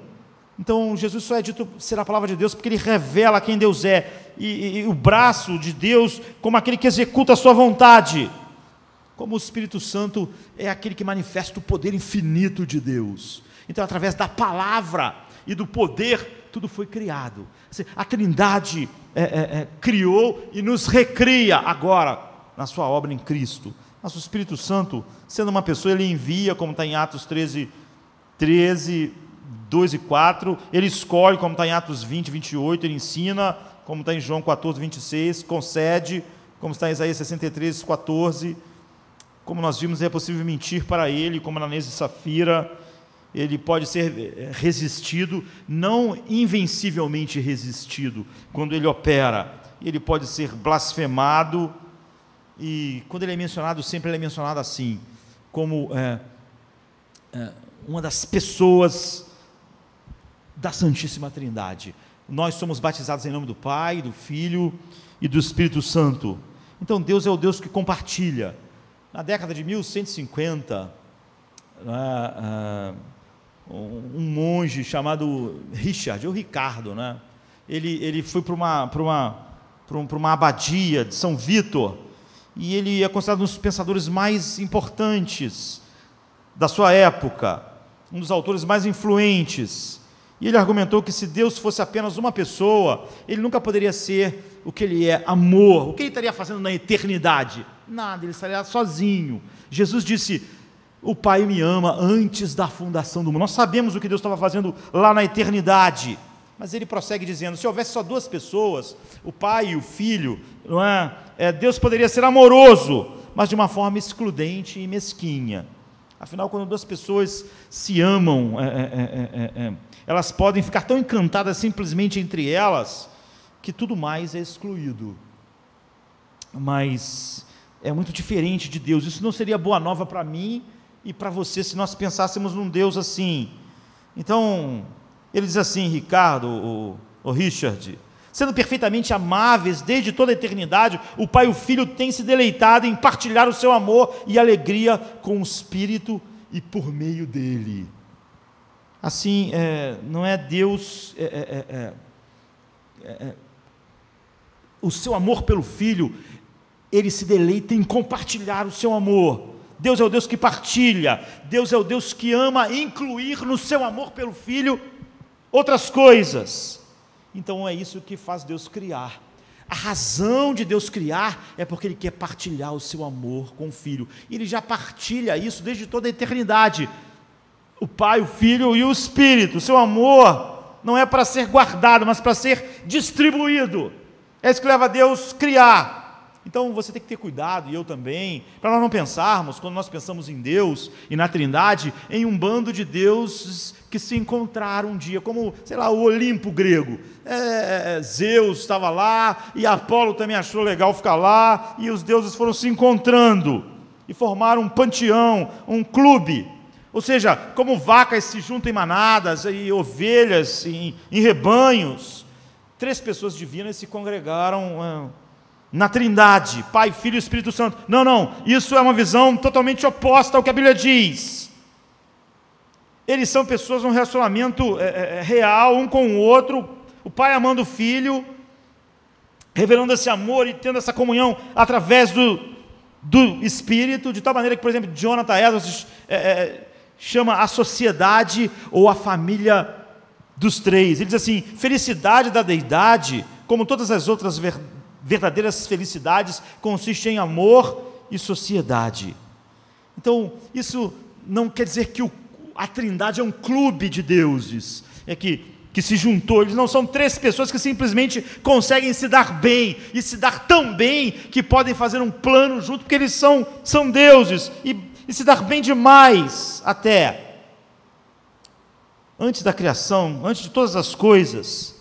Então, Jesus só é dito ser a palavra de Deus porque ele revela quem Deus é, e o braço de Deus como aquele que executa a sua vontade, como o Espírito Santo é aquele que manifesta o poder infinito de Deus. Então, através da palavra e do poder, tudo foi criado. A Trindade criou e nos recria agora na sua obra em Cristo. Mas o Espírito Santo, sendo uma pessoa, ele envia, como está em Atos 13, 2 e 4, ele escolhe, como está em Atos 20, 28, ele ensina, como está em João 14, 26, concede, como está em Isaías 63, 14, como nós vimos, é possível mentir para ele, como Ananias e Safira, ele pode ser resistido, não invencivelmente resistido, quando ele opera, ele pode ser blasfemado, e quando ele é mencionado, sempre ele é mencionado assim, como uma das pessoas da Santíssima Trindade. Nós somos batizados em nome do Pai, do Filho e do Espírito Santo. Então Deus é o Deus que compartilha. Na década de 1150, um monge chamado Richard, ou Ricardo, ele foi para uma abadia de São Vítor, e ele é considerado um dos pensadores mais importantes da sua época, um dos autores mais influentes. E ele argumentou que se Deus fosse apenas uma pessoa, ele nunca poderia ser o que ele é, amor. O que ele estaria fazendo na eternidade? Nada, ele estaria sozinho. Jesus disse, o Pai me ama antes da fundação do mundo. Nós sabemos o que Deus estava fazendo lá na eternidade. Mas ele prossegue dizendo, se houvesse só duas pessoas, o Pai e o Filho, Deus poderia ser amoroso, mas de uma forma excludente e mesquinha. Afinal, quando duas pessoas se amam, elas podem ficar tão encantadas simplesmente entre elas, que tudo mais é excluído. Mas é muito diferente de Deus. Isso não seria boa nova para mim e para você, se nós pensássemos num Deus assim. Então, ele diz assim, Ricardo, o Richard, sendo perfeitamente amáveis desde toda a eternidade, o Pai e o Filho têm se deleitado em partilhar o seu amor e alegria com o Espírito e por meio dele. Assim, não é Deus, o seu amor pelo Filho, ele se deleita em compartilhar o seu amor. Deus é o Deus que partilha, Deus é o Deus que ama incluir no seu amor pelo Filho outras coisas. Então é isso que faz Deus criar. A razão de Deus criar é porque Ele quer partilhar o seu amor com o Filho. E Ele já partilha isso desde toda a eternidade. O Pai, o Filho e o Espírito. O seu amor não é para ser guardado, mas para ser distribuído. É isso que leva a Deus criar. Então você tem que ter cuidado, e eu também, para nós não pensarmos, quando nós pensamos em Deus e na Trindade, em um bando de deuses que se encontraram um dia, como, sei lá, o Olimpo grego. Zeus estava lá, e Apolo também achou legal ficar lá, e os deuses foram se encontrando, e formaram um panteão, um clube. Ou seja, como vacas se juntam em manadas, e ovelhas em rebanhos, 3 pessoas divinas se congregaram na Trindade, Pai, Filho e Espírito Santo. Não, isso é uma visão totalmente oposta ao que a Bíblia diz. Eles são pessoas num relacionamento real, um com o outro, o Pai amando o Filho, revelando esse amor e tendo essa comunhão através do Espírito, de tal maneira que, por exemplo, Jonathan Edwards chama a sociedade ou a família dos 3. Ele diz assim, felicidade da deidade, como todas as outras verdadeiras felicidades, consiste em amor e sociedade. Então, isso não quer dizer que a Trindade é um clube de deuses, que se juntou. Eles não são 3 pessoas que simplesmente conseguem se dar bem, e se dar tão bem que podem fazer um plano junto, porque eles são deuses, e se dar bem demais até. Antes da criação, antes de todas as coisas,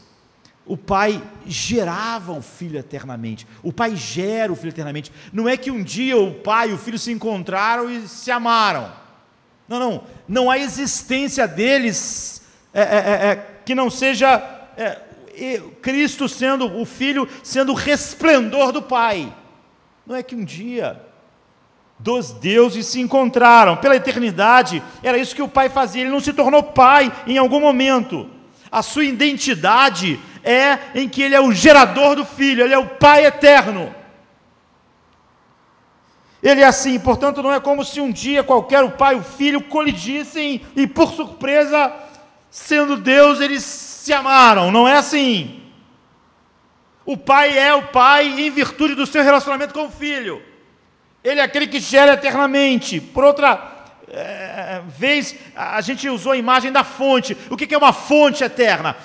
o Pai gerava o Filho eternamente. O Pai gera o Filho eternamente. Não é que um dia o Pai e o Filho se encontraram e se amaram. Não há existência deles que não seja Cristo sendo o Filho, sendo o resplendor do Pai. Não é que um dia 2 deuses se encontraram. Pela eternidade, era isso que o Pai fazia. Ele não se tornou Pai em algum momento. A sua identidade é em que Ele é o gerador do Filho, Ele é o Pai eterno. Ele é assim, portanto, não é como se um dia qualquer o pai e o filho colidissem e, por surpresa, sendo Deus, eles se amaram. Não é assim. O pai é o pai em virtude do seu relacionamento com o filho. Ele é aquele que gera eternamente. Por outra vez, a gente usou a imagem da fonte. O que é uma fonte eterna?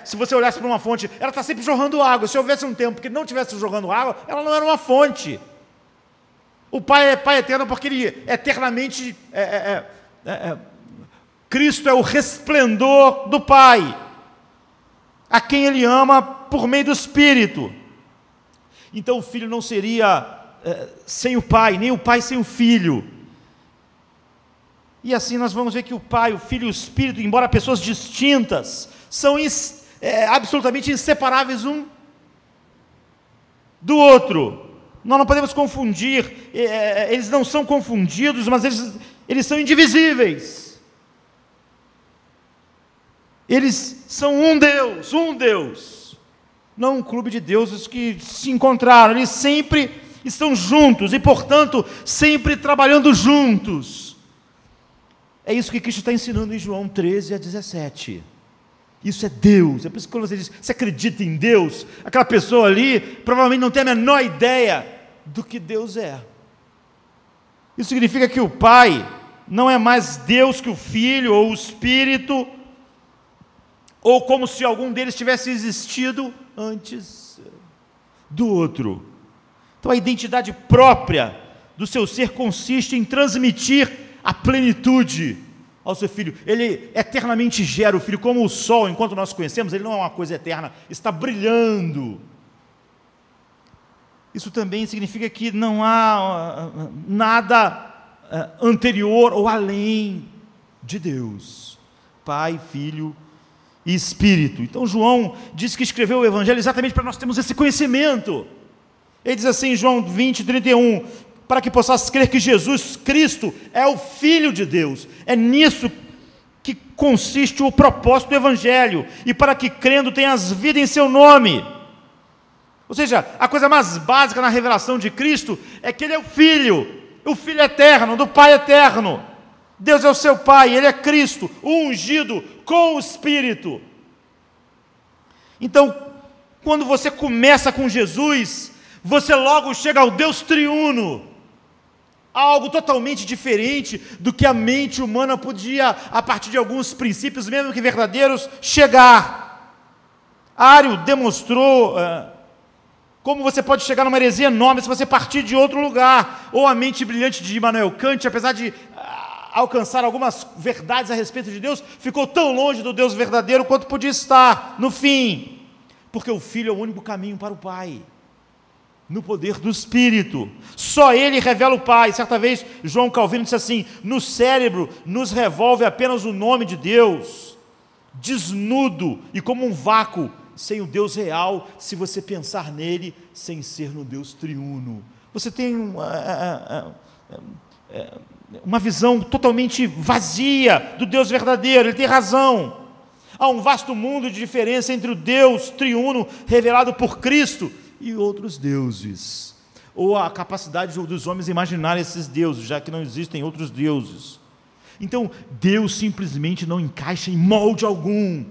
Se você olhasse para uma fonte, ela está sempre jorrando água. Se houvesse um tempo que não estivesse jorrando água, ela não era uma fonte. O Pai é Pai eterno porque Ele eternamente... Cristo é o resplendor do Pai, a quem Ele ama por meio do Espírito. Então o Filho não seria sem o Pai, nem o Pai sem o Filho. E assim nós vamos ver que o Pai, o Filho e o Espírito, embora pessoas distintas, são absolutamente inseparáveis um do outro. Nós não podemos confundir, eles não são confundidos, mas eles são indivisíveis. Eles são um Deus, não um clube de deuses que se encontraram. Eles sempre estão juntos e, portanto, sempre trabalhando juntos. É isso que Cristo está ensinando em João 13:17. Isso é Deus. É por isso que quando você diz, você acredita em Deus, aquela pessoa ali provavelmente não tem a menor ideia do que Deus é. Isso significa que o Pai não é mais Deus que o Filho ou o Espírito, ou como se algum deles tivesse existido antes do outro. Então a identidade própria do seu ser consiste em transmitir a plenitude ao seu Filho. Ele eternamente gera o Filho, como o sol, enquanto nós conhecemos, ele não é uma coisa eterna, está brilhando. Isso também significa que não há nada anterior ou além de Deus, Pai, Filho e Espírito. Então João diz que escreveu o Evangelho exatamente para nós termos esse conhecimento. Ele diz assim em João 20:31, para que possas crer que Jesus Cristo é o Filho de Deus. É nisso que consiste o propósito do Evangelho, e para que crendo tenhas vida em seu nome. Ou seja, a coisa mais básica na revelação de Cristo é que Ele é o Filho eterno, do Pai eterno. Deus é o seu Pai, Ele é Cristo, o ungido com o Espírito. Então, quando você começa com Jesus, você logo chega ao Deus triuno, algo totalmente diferente do que a mente humana podia, a partir de alguns princípios, mesmo que verdadeiros, chegar. Ário demonstrou como você pode chegar numa heresia enorme se você partir de outro lugar, ou a mente brilhante de Immanuel Kant, apesar de alcançar algumas verdades a respeito de Deus, ficou tão longe do Deus verdadeiro quanto podia estar no fim, porque o Filho é o único caminho para o Pai, no poder do Espírito. Só Ele revela o Pai. Certa vez João Calvino disse assim: no cérebro nos revolve apenas o nome de Deus, desnudo e como um vácuo, sem o Deus real, se você pensar nele sem ser no Deus triuno. Você tem uma visão totalmente vazia do Deus verdadeiro. Ele tem razão. Há um vasto mundo de diferença entre o Deus triuno revelado por Cristo e outros deuses, ou a capacidade dos homens imaginar esses deuses, já que não existem outros deuses. Então Deus simplesmente não encaixa em molde algum.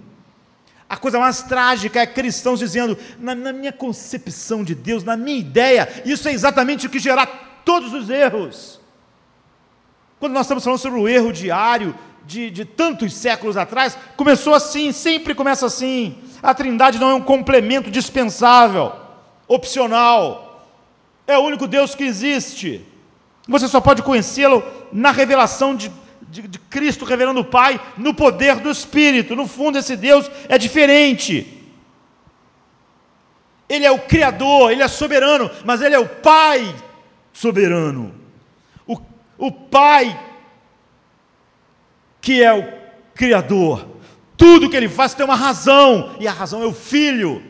A coisa mais trágica é cristãos dizendo, na minha concepção de Deus, na minha ideia, isso é exatamente o que gera todos os erros. Quando nós estamos falando sobre o erro diário de tantos séculos atrás, começou assim, sempre começa assim. A Trindade não é um complemento dispensável, opcional, é o único Deus que existe. Você só pode conhecê-lo na revelação de Cristo revelando o Pai, no poder do Espírito. No fundo, esse Deus é diferente. Ele é o Criador, Ele é soberano, mas Ele é o Pai soberano. O Pai que é o Criador. Tudo que Ele faz tem uma razão, e a razão é o Filho.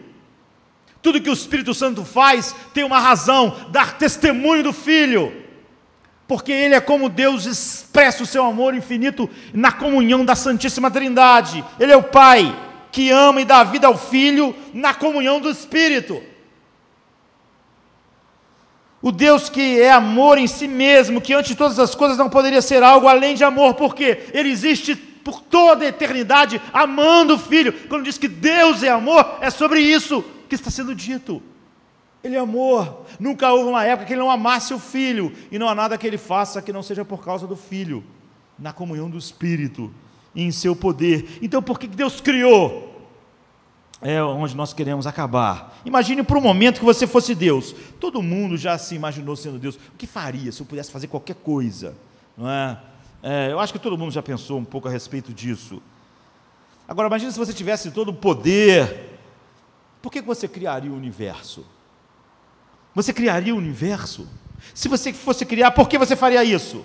Tudo que o Espírito Santo faz tem uma razão, dar testemunho do Filho. Porque Ele é como Deus expressa o seu amor infinito na comunhão da Santíssima Trindade. Ele é o Pai que ama e dá vida ao Filho na comunhão do Espírito. O Deus que é amor em si mesmo, que antes de todas as coisas não poderia ser algo além de amor, porque Ele existe por toda a eternidade, amando o Filho. Quando diz que Deus é amor, é sobre isso que está sendo dito. Ele é amor. Nunca houve uma época que Ele não amasse o Filho, e não há nada que Ele faça que não seja por causa do Filho, na comunhão do Espírito e em seu poder. Então, por que Deus criou? É onde nós queremos acabar. Imagine por um momento que você fosse Deus. Todo mundo já se imaginou sendo Deus. O que faria se eu pudesse fazer qualquer coisa? Não é? Eu acho que todo mundo já pensou um pouco a respeito disso. Agora, imagine se você tivesse todo o poder. Por que você criaria o universo? Você criaria o universo? Se você fosse criar, por que você faria isso?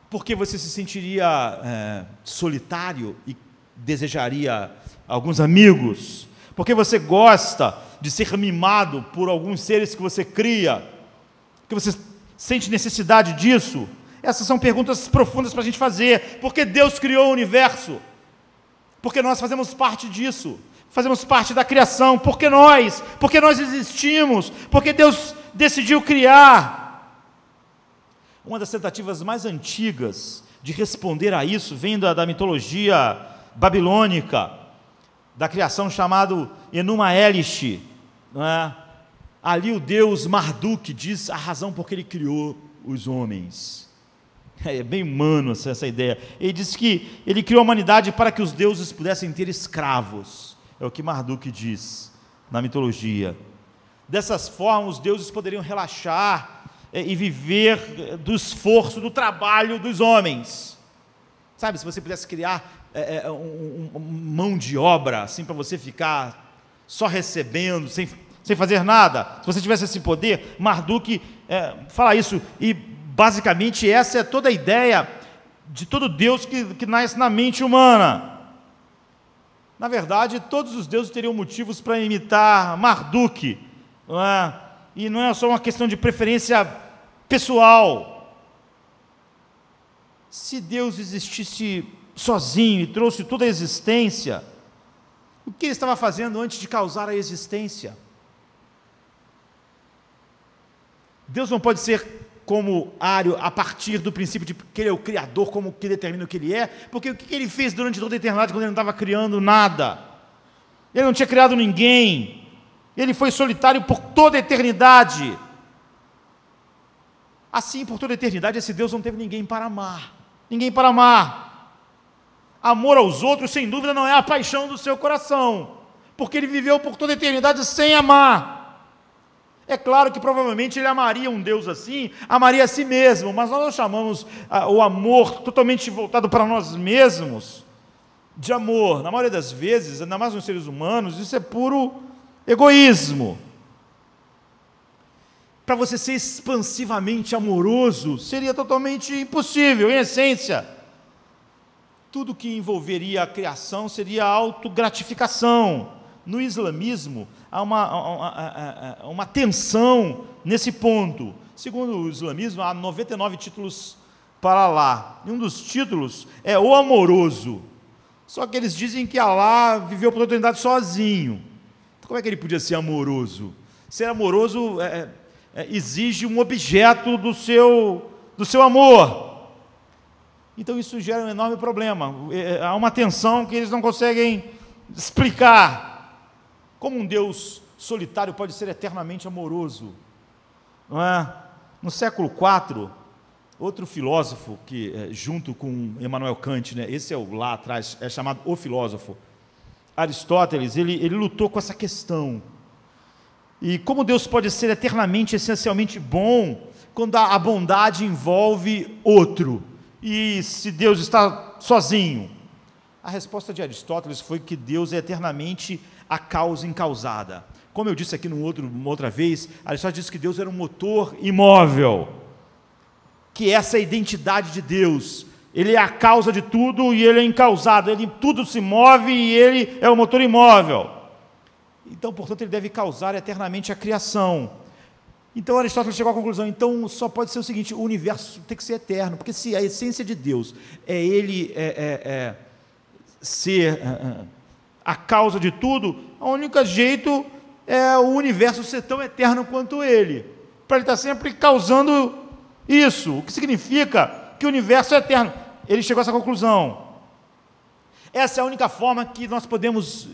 Porque você se sentiria solitário e desejaria alguns amigos? Porque você gosta de ser mimado por alguns seres que você cria? Que você sente necessidade disso? Essas são perguntas profundas para a gente fazer. Por que Deus criou o universo? Porque nós fazemos parte disso. Fazemos parte da criação. Porque nós existimos. Porque Deus decidiu criar. Uma das tentativas mais antigas de responder a isso vem da mitologia babilônica, da criação chamado Enuma Elish, não é? Ali o deus Marduk diz a razão por que ele criou os homens. É bem humano essa ideia. Ele diz que ele criou a humanidade para que os deuses pudessem ter escravos. É o que Marduk diz na mitologia. Dessas formas, os deuses poderiam relaxar e viver do esforço, do trabalho dos homens. Sabe, se você pudesse criar mão de obra, assim, para você ficar só recebendo, sem fazer nada, se você tivesse esse poder, Marduk fala isso, e basicamente essa é toda a ideia de todo Deus que nasce na mente humana. Na verdade, todos os deuses teriam motivos para imitar Marduk, não é? E não é só uma questão de preferência pessoal. Se Deus existisse sozinho e trouxe toda a existência, o que Ele estava fazendo antes de causar a existência? Deus não pode ser como Ário a partir do princípio de que Ele é o Criador, como que determina o que Ele é, porque o que Ele fez durante toda a eternidade quando Ele não estava criando nada? Ele não tinha criado ninguém, Ele foi solitário por toda a eternidade. Assim, por toda a eternidade, esse Deus não teve ninguém para amar. Ninguém para amar. Amor aos outros, sem dúvida, não é a paixão do seu coração, porque Ele viveu por toda a eternidade sem amar. É claro que provavelmente Ele amaria um Deus assim, amaria a si mesmo, mas nós não chamamos o amor totalmente voltado para nós mesmos de amor. Na maioria das vezes, ainda mais nos seres humanos, isso é puro egoísmo. Para você ser expansivamente amoroso, seria totalmente impossível, em essência. Tudo que envolveria a criação seria autogratificação. No islamismo, há uma tensão nesse ponto. Segundo o islamismo, há 99 títulos para Alá. E um dos títulos é o amoroso. Só que eles dizem que Alá viveu por toda a eternidade sozinho. Como é que ele podia ser amoroso? Ser amoroso exige um objeto do seu amor. Então isso gera um enorme problema. Há uma tensão que eles não conseguem explicar. Como um Deus solitário pode ser eternamente amoroso? Não é? No século IV, outro filósofo que, junto com Immanuel Kant, né, esse é o lá atrás, é chamado o filósofo, Aristóteles, ele lutou com essa questão. E como Deus pode ser eternamente, essencialmente bom, quando a bondade envolve outro? E se Deus está sozinho? A resposta de Aristóteles foi que Deus é eternamente a causa incausada. Como eu disse aqui uma outra vez, Aristóteles disse que Deus era um motor imóvel, que essa é a identidade de Deus. Ele é a causa de tudo e Ele é incausado, tudo se move e Ele é o motor imóvel. Então, portanto, Ele deve causar eternamente a criação. Então Aristóteles chegou à conclusão, então só pode ser o seguinte: o universo tem que ser eterno, porque se a essência de Deus é Ele ser a causa de tudo, o único jeito é o universo ser tão eterno quanto Ele. para ele estar sempre causando isso, o que significa que o universo é eterno. Ele chegou a essa conclusão. Essa é a única forma que nós podemos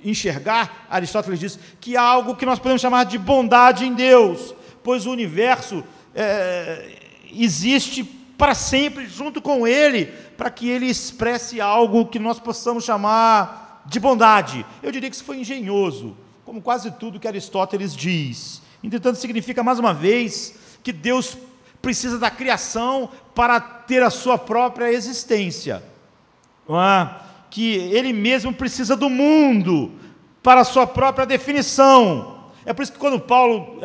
enxergar, Aristóteles diz, que há algo que nós podemos chamar de bondade em Deus, pois o universo existe para sempre junto com Ele, para que Ele expresse algo que nós possamos chamar de bondade. Eu diria que isso foi engenhoso, como quase tudo que Aristóteles diz. Entretanto, significa, mais uma vez, que Deus precisa da criação para ter a sua própria existência. Não é? Que Ele mesmo precisa do mundo para a sua própria definição. É por isso que quando Paulo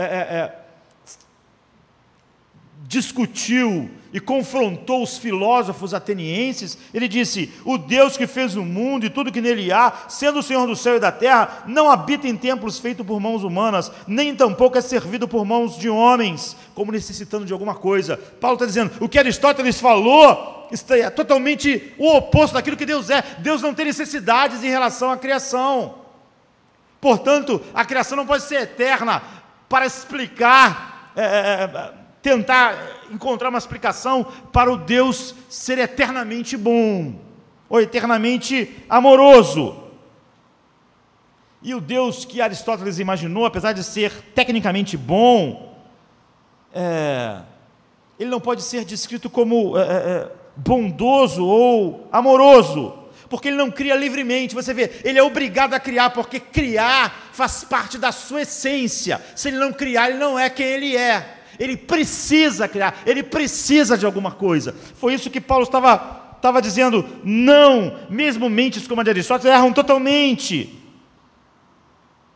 discutiu e confrontou os filósofos atenienses, ele disse: o Deus que fez o mundo e tudo que nele há, sendo o Senhor do céu e da terra, não habita em templos feitos por mãos humanas, nem tampouco é servido por mãos de homens, como necessitando de alguma coisa. Paulo está dizendo, o que Aristóteles falou é totalmente o oposto daquilo que Deus é. Deus não tem necessidades em relação à criação. Portanto, a criação não pode ser eterna para explicar, tentar encontrar uma explicação para o Deus ser eternamente bom, ou eternamente amoroso. E o Deus que Aristóteles imaginou, apesar de ser tecnicamente bom, ele não pode ser descrito como bondoso ou amoroso, porque ele não cria livremente. Você vê, ele é obrigado a criar, porque criar faz parte da sua essência. Se ele não criar, ele não é quem ele é. Ele precisa criar, ele precisa de alguma coisa. Foi isso que Paulo estava dizendo. Não, mesmo mentes como a de Aristóteles erram totalmente.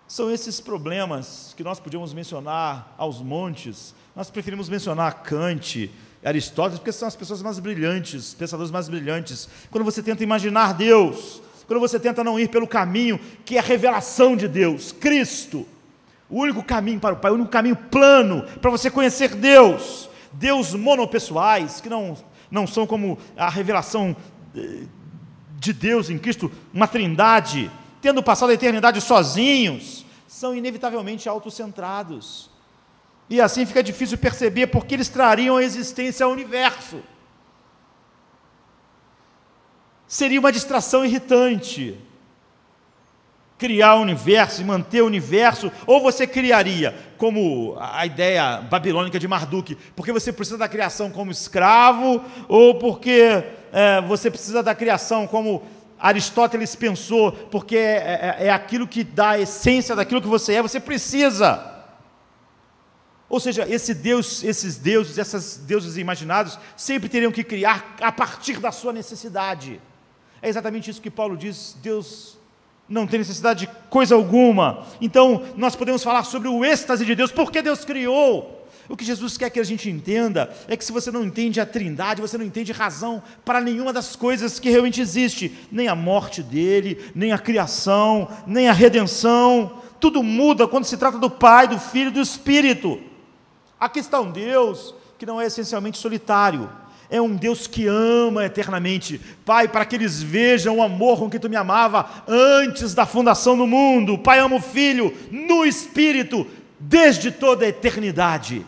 São esses problemas que nós podíamos mencionar aos montes. Nós preferimos mencionar Kant, Aristóteles, porque são as pessoas mais brilhantes, pensadores mais brilhantes. Quando você tenta imaginar Deus, quando você tenta não ir pelo caminho que é a revelação de Deus, Cristo, o único caminho para o Pai, o único caminho plano para você conhecer Deus, Deus monopessoais, que não são como a revelação de Deus em Cristo, uma trindade, tendo passado a eternidade sozinhos, são inevitavelmente autocentrados. E assim fica difícil perceber porque eles trariam a existência ao universo. Seria uma distração irritante criar o universo e manter o universo, ou você criaria, como a ideia babilônica de Marduk, porque você precisa da criação como escravo, ou porque você precisa da criação como Aristóteles pensou, porque é aquilo que dá a essência daquilo que você precisa. Ou seja, esses deuses imaginados, sempre teriam que criar a partir da sua necessidade. É exatamente isso que Paulo diz, Deus não tem necessidade de coisa alguma. Então, nós podemos falar sobre o êxtase de Deus, porque Deus criou. O que Jesus quer que a gente entenda é que se você não entende a trindade, você não entende razão para nenhuma das coisas que realmente existe, nem a morte dele, nem a criação, nem a redenção. Tudo muda quando se trata do Pai, do Filho e do Espírito. Aqui está um Deus que não é essencialmente solitário, é um Deus que ama eternamente. Pai, para que eles vejam o amor com que tu me amava antes da fundação do mundo. Pai ama o Filho no Espírito desde toda a eternidade.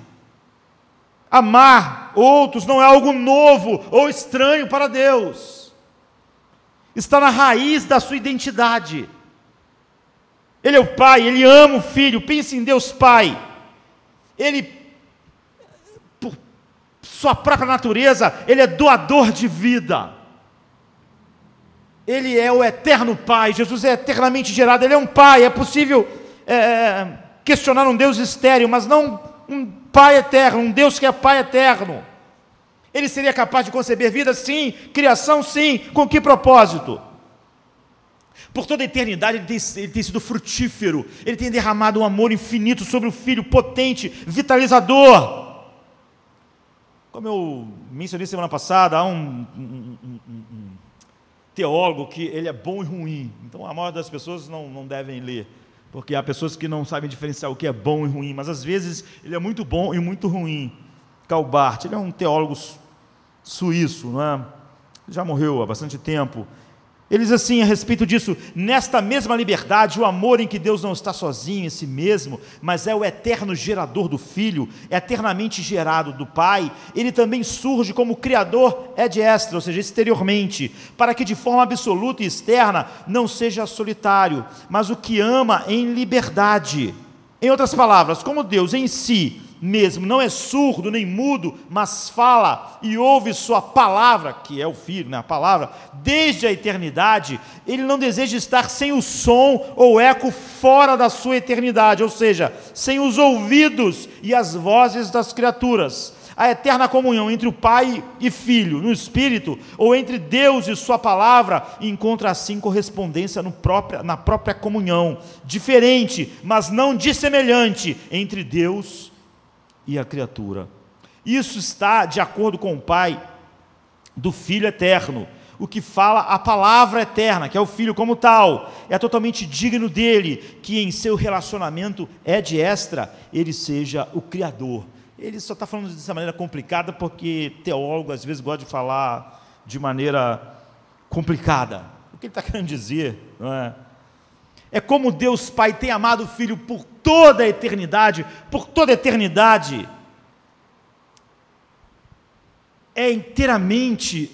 Amar outros não é algo novo ou estranho para Deus. Está na raiz da sua identidade. Ele é o Pai, Ele ama o Filho. Pense em Deus Pai. Ele, por sua própria natureza, Ele é doador de vida. Ele é o eterno Pai. Jesus é eternamente gerado. Ele é um Pai. É possível questionar um Deus estéril, mas não um Pai eterno, um Deus que é Pai eterno. Ele seria capaz de conceber vida? Sim. Criação? Sim. Com que propósito? Por toda a eternidade ele tem sido frutífero, ele tem derramado um amor infinito sobre o Filho, potente, vitalizador. Como eu mencionei semana passada, há um teólogo que ele é bom e ruim, então a maioria das pessoas não devem ler, porque há pessoas que não sabem diferenciar o que é bom e ruim, mas às vezes ele é muito bom e muito ruim. Karl Barth, ele é um teólogo suíço, não é? Já morreu há bastante tempo. Ele diz assim a respeito disso: nesta mesma liberdade, o amor em que Deus não está sozinho em si mesmo, mas é o eterno gerador do Filho, eternamente gerado do Pai, ele também surge como Criador ad extra, ou seja, exteriormente, para que de forma absoluta e externa não seja solitário, mas o que ama em liberdade. Em outras palavras, como Deus em si mesmo não é surdo nem mudo, mas fala e ouve sua palavra, que é o Filho, né, a palavra, desde a eternidade, ele não deseja estar sem o som ou eco fora da sua eternidade, ou seja, sem os ouvidos e as vozes das criaturas. A eterna comunhão entre o Pai e Filho no Espírito, ou entre Deus e sua palavra, encontra assim correspondência na própria comunhão, diferente, mas não dissemelhante, entre Deus e a criatura. Isso está de acordo com o Pai do Filho eterno, o que fala a palavra eterna, que é o Filho como tal, é totalmente digno dele, que em seu relacionamento ad extra, ele seja o Criador. Ele só está falando dessa maneira complicada, porque teólogo às vezes gosta de falar de maneira complicada. O que ele está querendo dizer, não é? É como Deus Pai tem amado o Filho por toda a eternidade, é inteiramente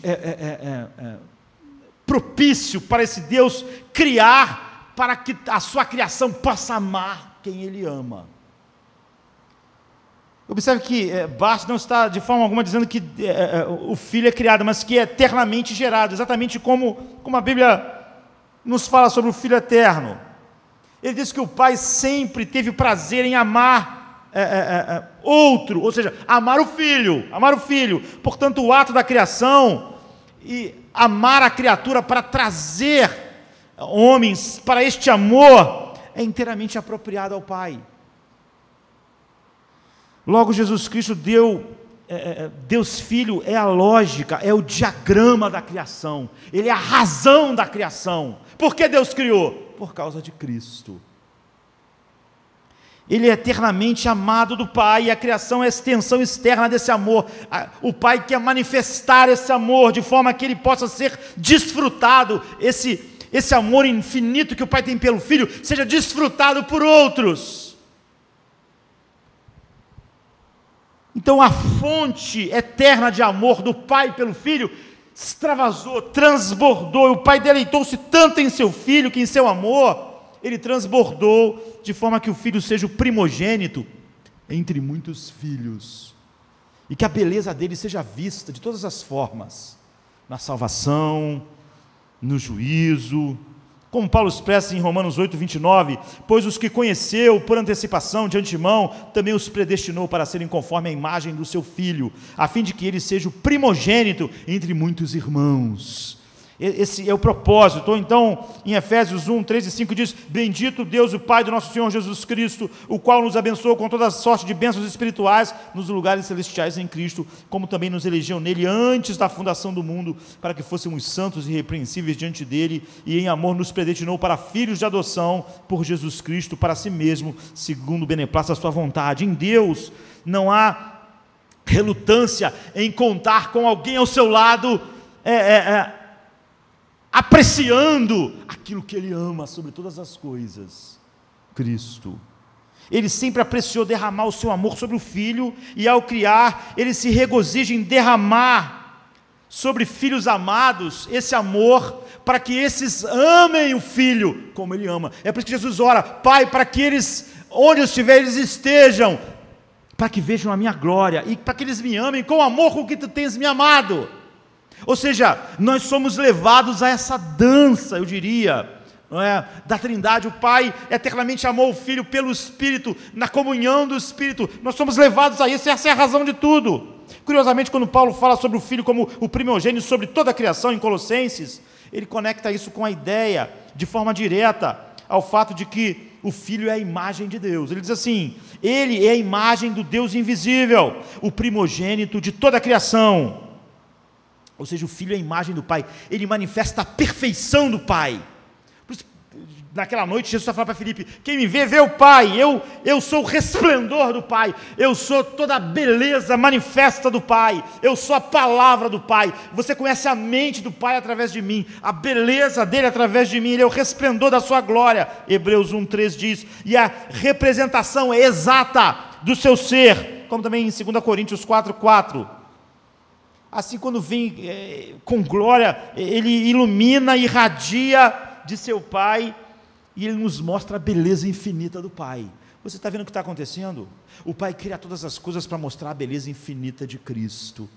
propício para esse Deus criar, para que a sua criação possa amar quem Ele ama. Observe que Barth não está de forma alguma dizendo que o Filho é criado, mas que é eternamente gerado, exatamente como a Bíblia nos fala sobre o Filho eterno. Ele diz que o Pai sempre teve prazer em amar outro, ou seja, amar o Filho. Portanto, o ato da criação e amar a criatura para trazer homens para este amor é inteiramente apropriado ao Pai. Logo, Jesus Cristo Deus Filho é a lógica, é o diagrama da criação, Ele é a razão da criação. Por que Deus criou? Por causa de Cristo. Ele é eternamente amado do Pai, e a criação é a extensão externa desse amor. O Pai quer manifestar esse amor, de forma que ele possa ser desfrutado, esse amor infinito que o Pai tem pelo Filho, seja desfrutado por outros. Então a fonte eterna de amor do Pai pelo Filho extravasou, transbordou. O Pai deleitou-se tanto em seu Filho, que em seu amor, ele transbordou, de forma que o Filho seja o primogênito entre muitos filhos, e que a beleza dele seja vista de todas as formas, na salvação, no juízo, como Paulo expressa em Romanos 8, 29, pois os que conheceu por antecipação, de antemão, também os predestinou para serem conforme a imagem do seu Filho, a fim de que ele seja o primogênito entre muitos irmãos. Esse é o propósito. Ou então, em Efésios 1, 3 e 5 diz: bendito Deus o Pai do nosso Senhor Jesus Cristo, o qual nos abençoou com toda sorte de bênçãos espirituais nos lugares celestiais em Cristo, como também nos elegeu nele antes da fundação do mundo, para que fôssemos santos e irrepreensíveis diante dele, e em amor nos predestinou para filhos de adoção por Jesus Cristo, para si mesmo, segundo o beneplácito da sua vontade. Em Deus não há relutância em contar com alguém ao seu lado, apreciando aquilo que ele ama sobre todas as coisas, Cristo. Ele sempre apreciou derramar o seu amor sobre o Filho, e ao criar, ele se regozija em derramar sobre filhos amados esse amor, para que esses amem o Filho como ele ama. É por isso que Jesus ora: Pai, para que eles, onde eu estiver, eles estejam, para que vejam a minha glória, e para que eles me amem com o amor com que tu tens me amado. Ou seja, nós somos levados a essa dança, eu diria, não é? Da Trindade. O Pai eternamente amou o Filho pelo Espírito, na comunhão do Espírito, nós somos levados a isso, essa é a razão de tudo. Curiosamente, quando Paulo fala sobre o Filho como o primogênito sobre toda a criação em Colossenses, ele conecta isso com a ideia, de forma direta, ao fato de que o Filho é a imagem de Deus. Ele diz assim: ele é a imagem do Deus invisível, o primogênito de toda a criação. Ou seja, o Filho é a imagem do Pai, ele manifesta a perfeição do Pai. Por isso, naquela noite, Jesus vai falar para Filipe: quem me vê, vê o Pai. Eu sou o resplendor do Pai. Eu sou toda a beleza manifesta do Pai. Eu sou a palavra do Pai. Você conhece a mente do Pai através de mim, a beleza dele através de mim. Ele é o resplendor da sua glória. Hebreus 1:3 diz. E a representação é exata do seu ser, como também em 2 Coríntios 4:4. Assim, quando vem com glória, ele ilumina, irradia de seu Pai, e ele nos mostra a beleza infinita do Pai. Você está vendo o que está acontecendo? O Pai cria todas as coisas para mostrar a beleza infinita de Cristo.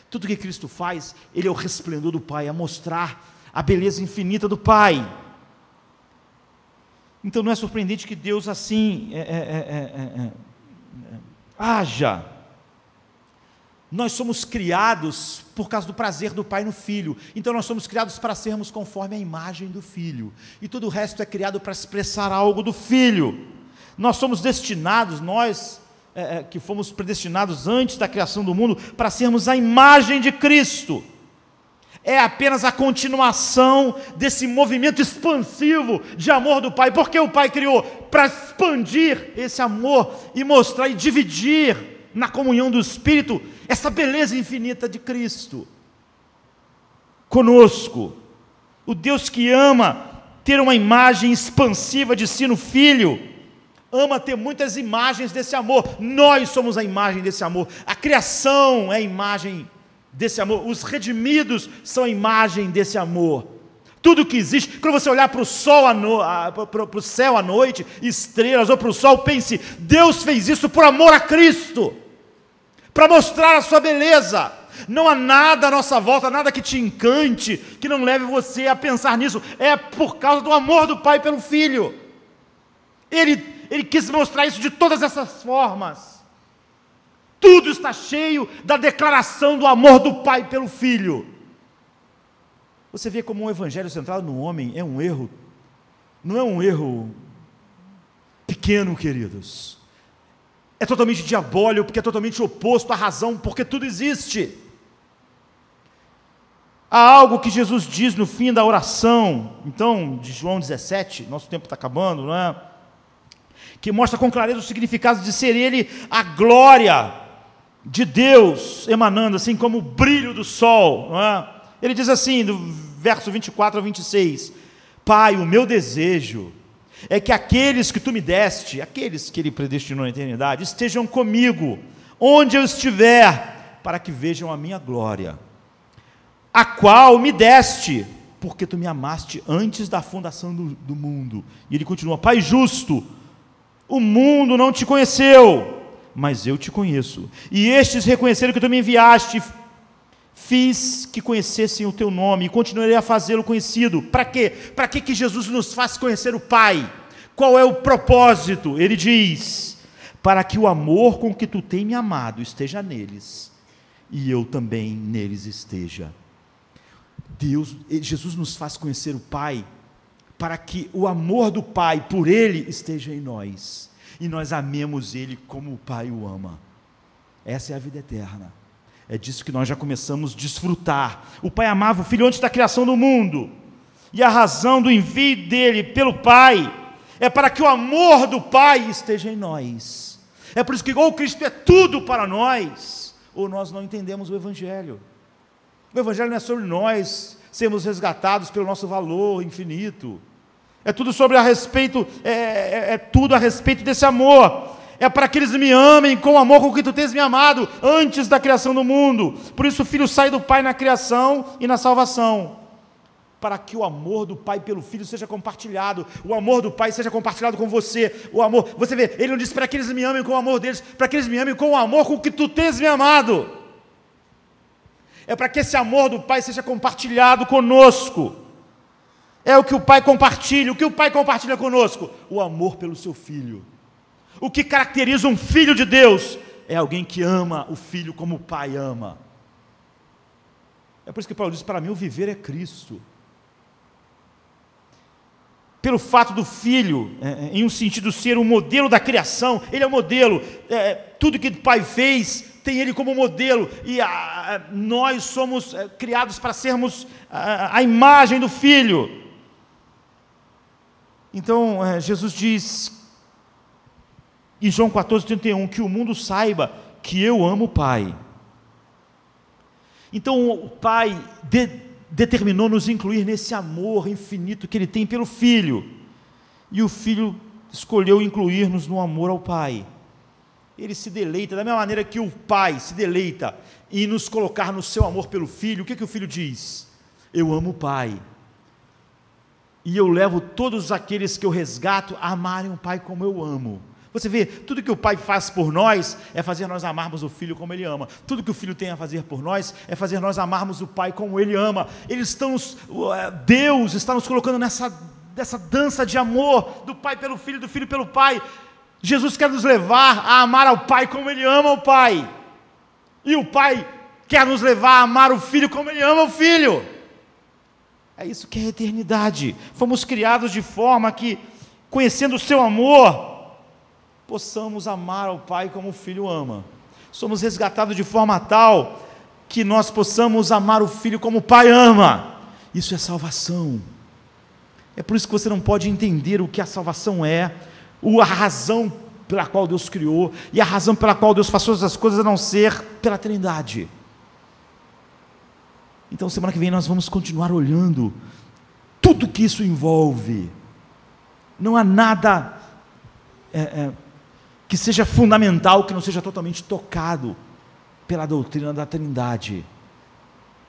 Tudo que Cristo faz, ele é o resplendor do Pai, a mostrar a beleza infinita do Pai. Então não é surpreendente que Deus assim haja. Nós somos criados por causa do prazer do Pai no Filho. Então nós somos criados para sermos conforme a imagem do Filho. E todo o resto é criado para expressar algo do Filho. Nós somos destinados, nós que fomos predestinados antes da criação do mundo, para sermos a imagem de Cristo. É apenas a continuação desse movimento expansivo de amor do Pai. Porque o Pai criou para expandir esse amor e mostrar e dividir na comunhão do Espírito essa beleza infinita de Cristo conosco. O Deus que ama ter uma imagem expansiva de si no Filho, ama ter muitas imagens desse amor. Nós somos a imagem desse amor. A criação é a imagem desse amor. Os redimidos são a imagem desse amor. Tudo que existe, quando você olhar para o sol, para o céu à noite, estrelas, ou para o sol, pense: Deus fez isso por amor a Cristo, para mostrar a sua beleza. Não há nada à nossa volta, nada que te encante, que não leve você a pensar nisso. É por causa do amor do Pai pelo Filho. Ele quis mostrar isso de todas essas formas. Tudo está cheio da declaração do amor do Pai pelo Filho. Você vê como um evangelho centrado no homem é um erro. Não é um erro pequeno, queridos. É totalmente diabólico, porque é totalmente oposto à razão, porque tudo existe. Há algo que Jesus diz no fim da oração, então, de João 17, nosso tempo está acabando, não é? Que mostra com clareza o significado de ser Ele a glória de Deus, emanando assim como o brilho do sol, não é? Ele diz assim, do verso 24 a 26, Pai, o meu desejo é que aqueles que tu me deste, aqueles que Ele predestinou na eternidade, estejam comigo, onde eu estiver, para que vejam a minha glória, a qual me deste, porque tu me amaste antes da fundação do mundo. E ele continua, Pai justo, o mundo não te conheceu, mas eu te conheço, e estes reconheceram que tu me enviaste. Fiz que conhecessem o teu nome e continuarei a fazê-lo conhecido. Para quê? Para que Jesus nos faz conhecer o Pai? Qual é o propósito? Ele diz, para que o amor com que tu tem me amado esteja neles, e eu também neles esteja. Jesus nos faz conhecer o Pai, para que o amor do Pai por Ele esteja em nós, e nós amemos Ele como o Pai o ama. Essa é a vida eterna. É disso que nós já começamos a desfrutar. O Pai amava o Filho antes da criação do mundo, e a razão do envio dele pelo Pai é para que o amor do Pai esteja em nós. É por isso que ou Cristo é tudo para nós, ou nós não entendemos o Evangelho. O Evangelho não é sobre nós sermos resgatados pelo nosso valor infinito. É tudo sobre tudo a respeito desse amor. É para que eles me amem com o amor com que tu tens me amado antes da criação do mundo. Por isso o Filho sai do Pai na criação e na salvação, para que o amor do Pai pelo Filho seja compartilhado, o amor do Pai seja compartilhado com você, o amor, você vê, ele não diz para que eles me amem com o amor deles, para que eles me amem com o amor com que tu tens me amado. É para que esse amor do Pai seja compartilhado conosco. É o que o Pai compartilha. O que o Pai compartilha conosco? O amor pelo seu Filho. O que caracteriza um filho de Deus é alguém que ama o Filho como o Pai ama. É por isso que Paulo diz, para mim o viver é Cristo. Pelo fato do Filho, em um sentido ser o modelo da criação, ele é o modelo, tudo que o Pai fez, tem ele como modelo, e nós somos criados para sermos a imagem do Filho. Então, Jesus diz em João 14:31, que o mundo saiba que eu amo o Pai. Então o Pai determinou nos incluir nesse amor infinito que Ele tem pelo Filho, e o Filho escolheu incluir-nos no amor ao Pai. Ele se deleita, da mesma maneira que o Pai se deleita em nos colocar no seu amor pelo Filho. O que o Filho diz? Eu amo o Pai, e eu levo todos aqueles que eu resgato a amarem o Pai como eu amo. Você vê, tudo que o Pai faz por nós é fazer nós amarmos o Filho como Ele ama. Tudo que o Filho tem a fazer por nós é fazer nós amarmos o Pai como Ele ama. Deus está nos colocando nessa dança de amor do Pai pelo Filho, do Filho pelo Pai. Jesus quer nos levar a amar ao Pai como Ele ama o Pai, e o Pai quer nos levar a amar o Filho como Ele ama o Filho. É isso que é a eternidade. Fomos criados de forma que, conhecendo o seu amor, possamos amar ao Pai como o Filho ama. Somos resgatados de forma tal que nós possamos amar o Filho como o Pai ama. Isso é salvação. É por isso que você não pode entender o que a salvação é, a razão pela qual Deus criou, e a razão pela qual Deus faz todas as coisas, a não ser pela Trindade. Então semana que vem nós vamos continuar olhando tudo que isso envolve. Não há nada que seja fundamental, que não seja totalmente tocado pela doutrina da Trindade.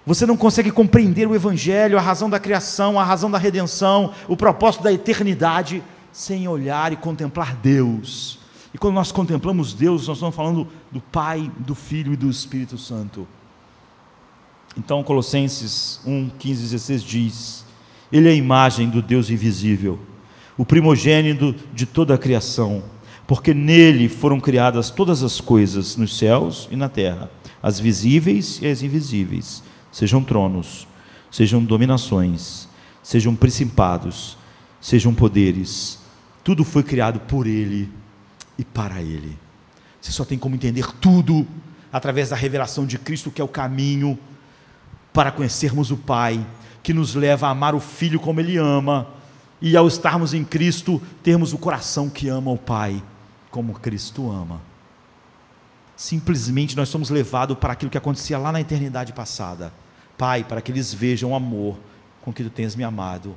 Você não consegue compreender o Evangelho, a razão da criação, a razão da redenção, o propósito da eternidade, sem olhar e contemplar Deus. E quando nós contemplamos Deus, nós estamos falando do Pai, do Filho e do Espírito Santo. Então Colossenses 1:15-16 diz: Ele é a imagem do Deus invisível, o primogênito de toda a criação, porque nele foram criadas todas as coisas nos céus e na terra, as visíveis e as invisíveis, sejam tronos, sejam dominações, sejam principados, sejam poderes, tudo foi criado por Ele e para Ele. Você só tem como entender tudo através da revelação de Cristo, que é o caminho para conhecermos o Pai, que nos leva a amar o Filho como Ele ama, e ao estarmos em Cristo, termos o coração que ama o Pai, como Cristo ama. Simplesmente nós somos levados para aquilo que acontecia lá na eternidade passada. Pai, para que eles vejam o amor com que Tu tens me amado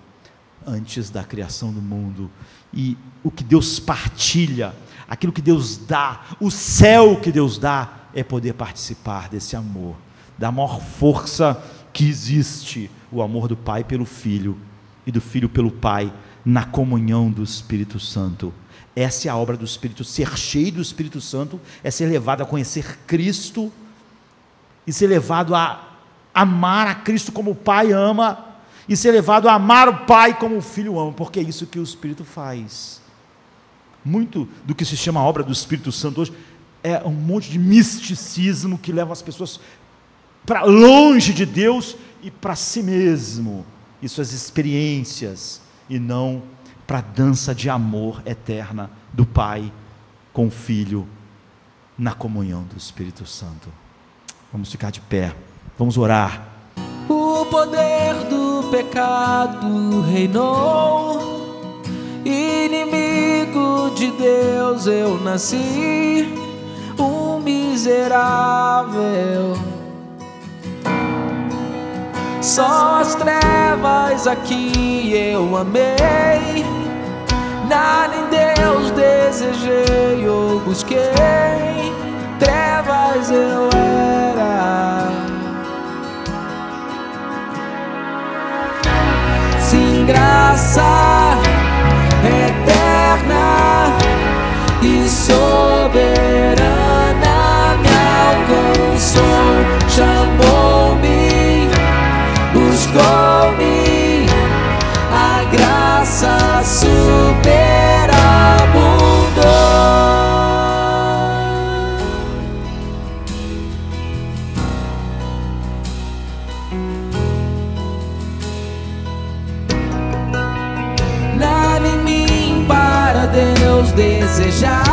antes da criação do mundo, e o que Deus partilha, aquilo que Deus dá, o céu que Deus dá, é poder participar desse amor, da maior força que existe, o amor do Pai pelo Filho, e do Filho pelo Pai, na comunhão do Espírito Santo. Essa é a obra do Espírito. Ser cheio do Espírito Santo é ser levado a conhecer Cristo, e ser levado a amar a Cristo como o Pai ama, e ser levado a amar o Pai como o Filho ama, porque é isso que o Espírito faz. Muito do que se chama a obra do Espírito Santo hoje é um monte de misticismo que leva as pessoas para longe de Deus e para si mesmo e suas experiências, e não para a dança de amor eterna do Pai com o Filho, na comunhão do Espírito Santo. Vamos ficar de pé, vamos orar. O poder do pecado reinou, inimigo de Deus eu nasci, um miserável. Só as trevas aqui eu amei, nada em Deus desejei ou busquei, trevas eu era. Sim, graça eterna e soberana me alcançou, chamou-me, buscou-me, a graça superabundou. Nada em mim para Deus desejar,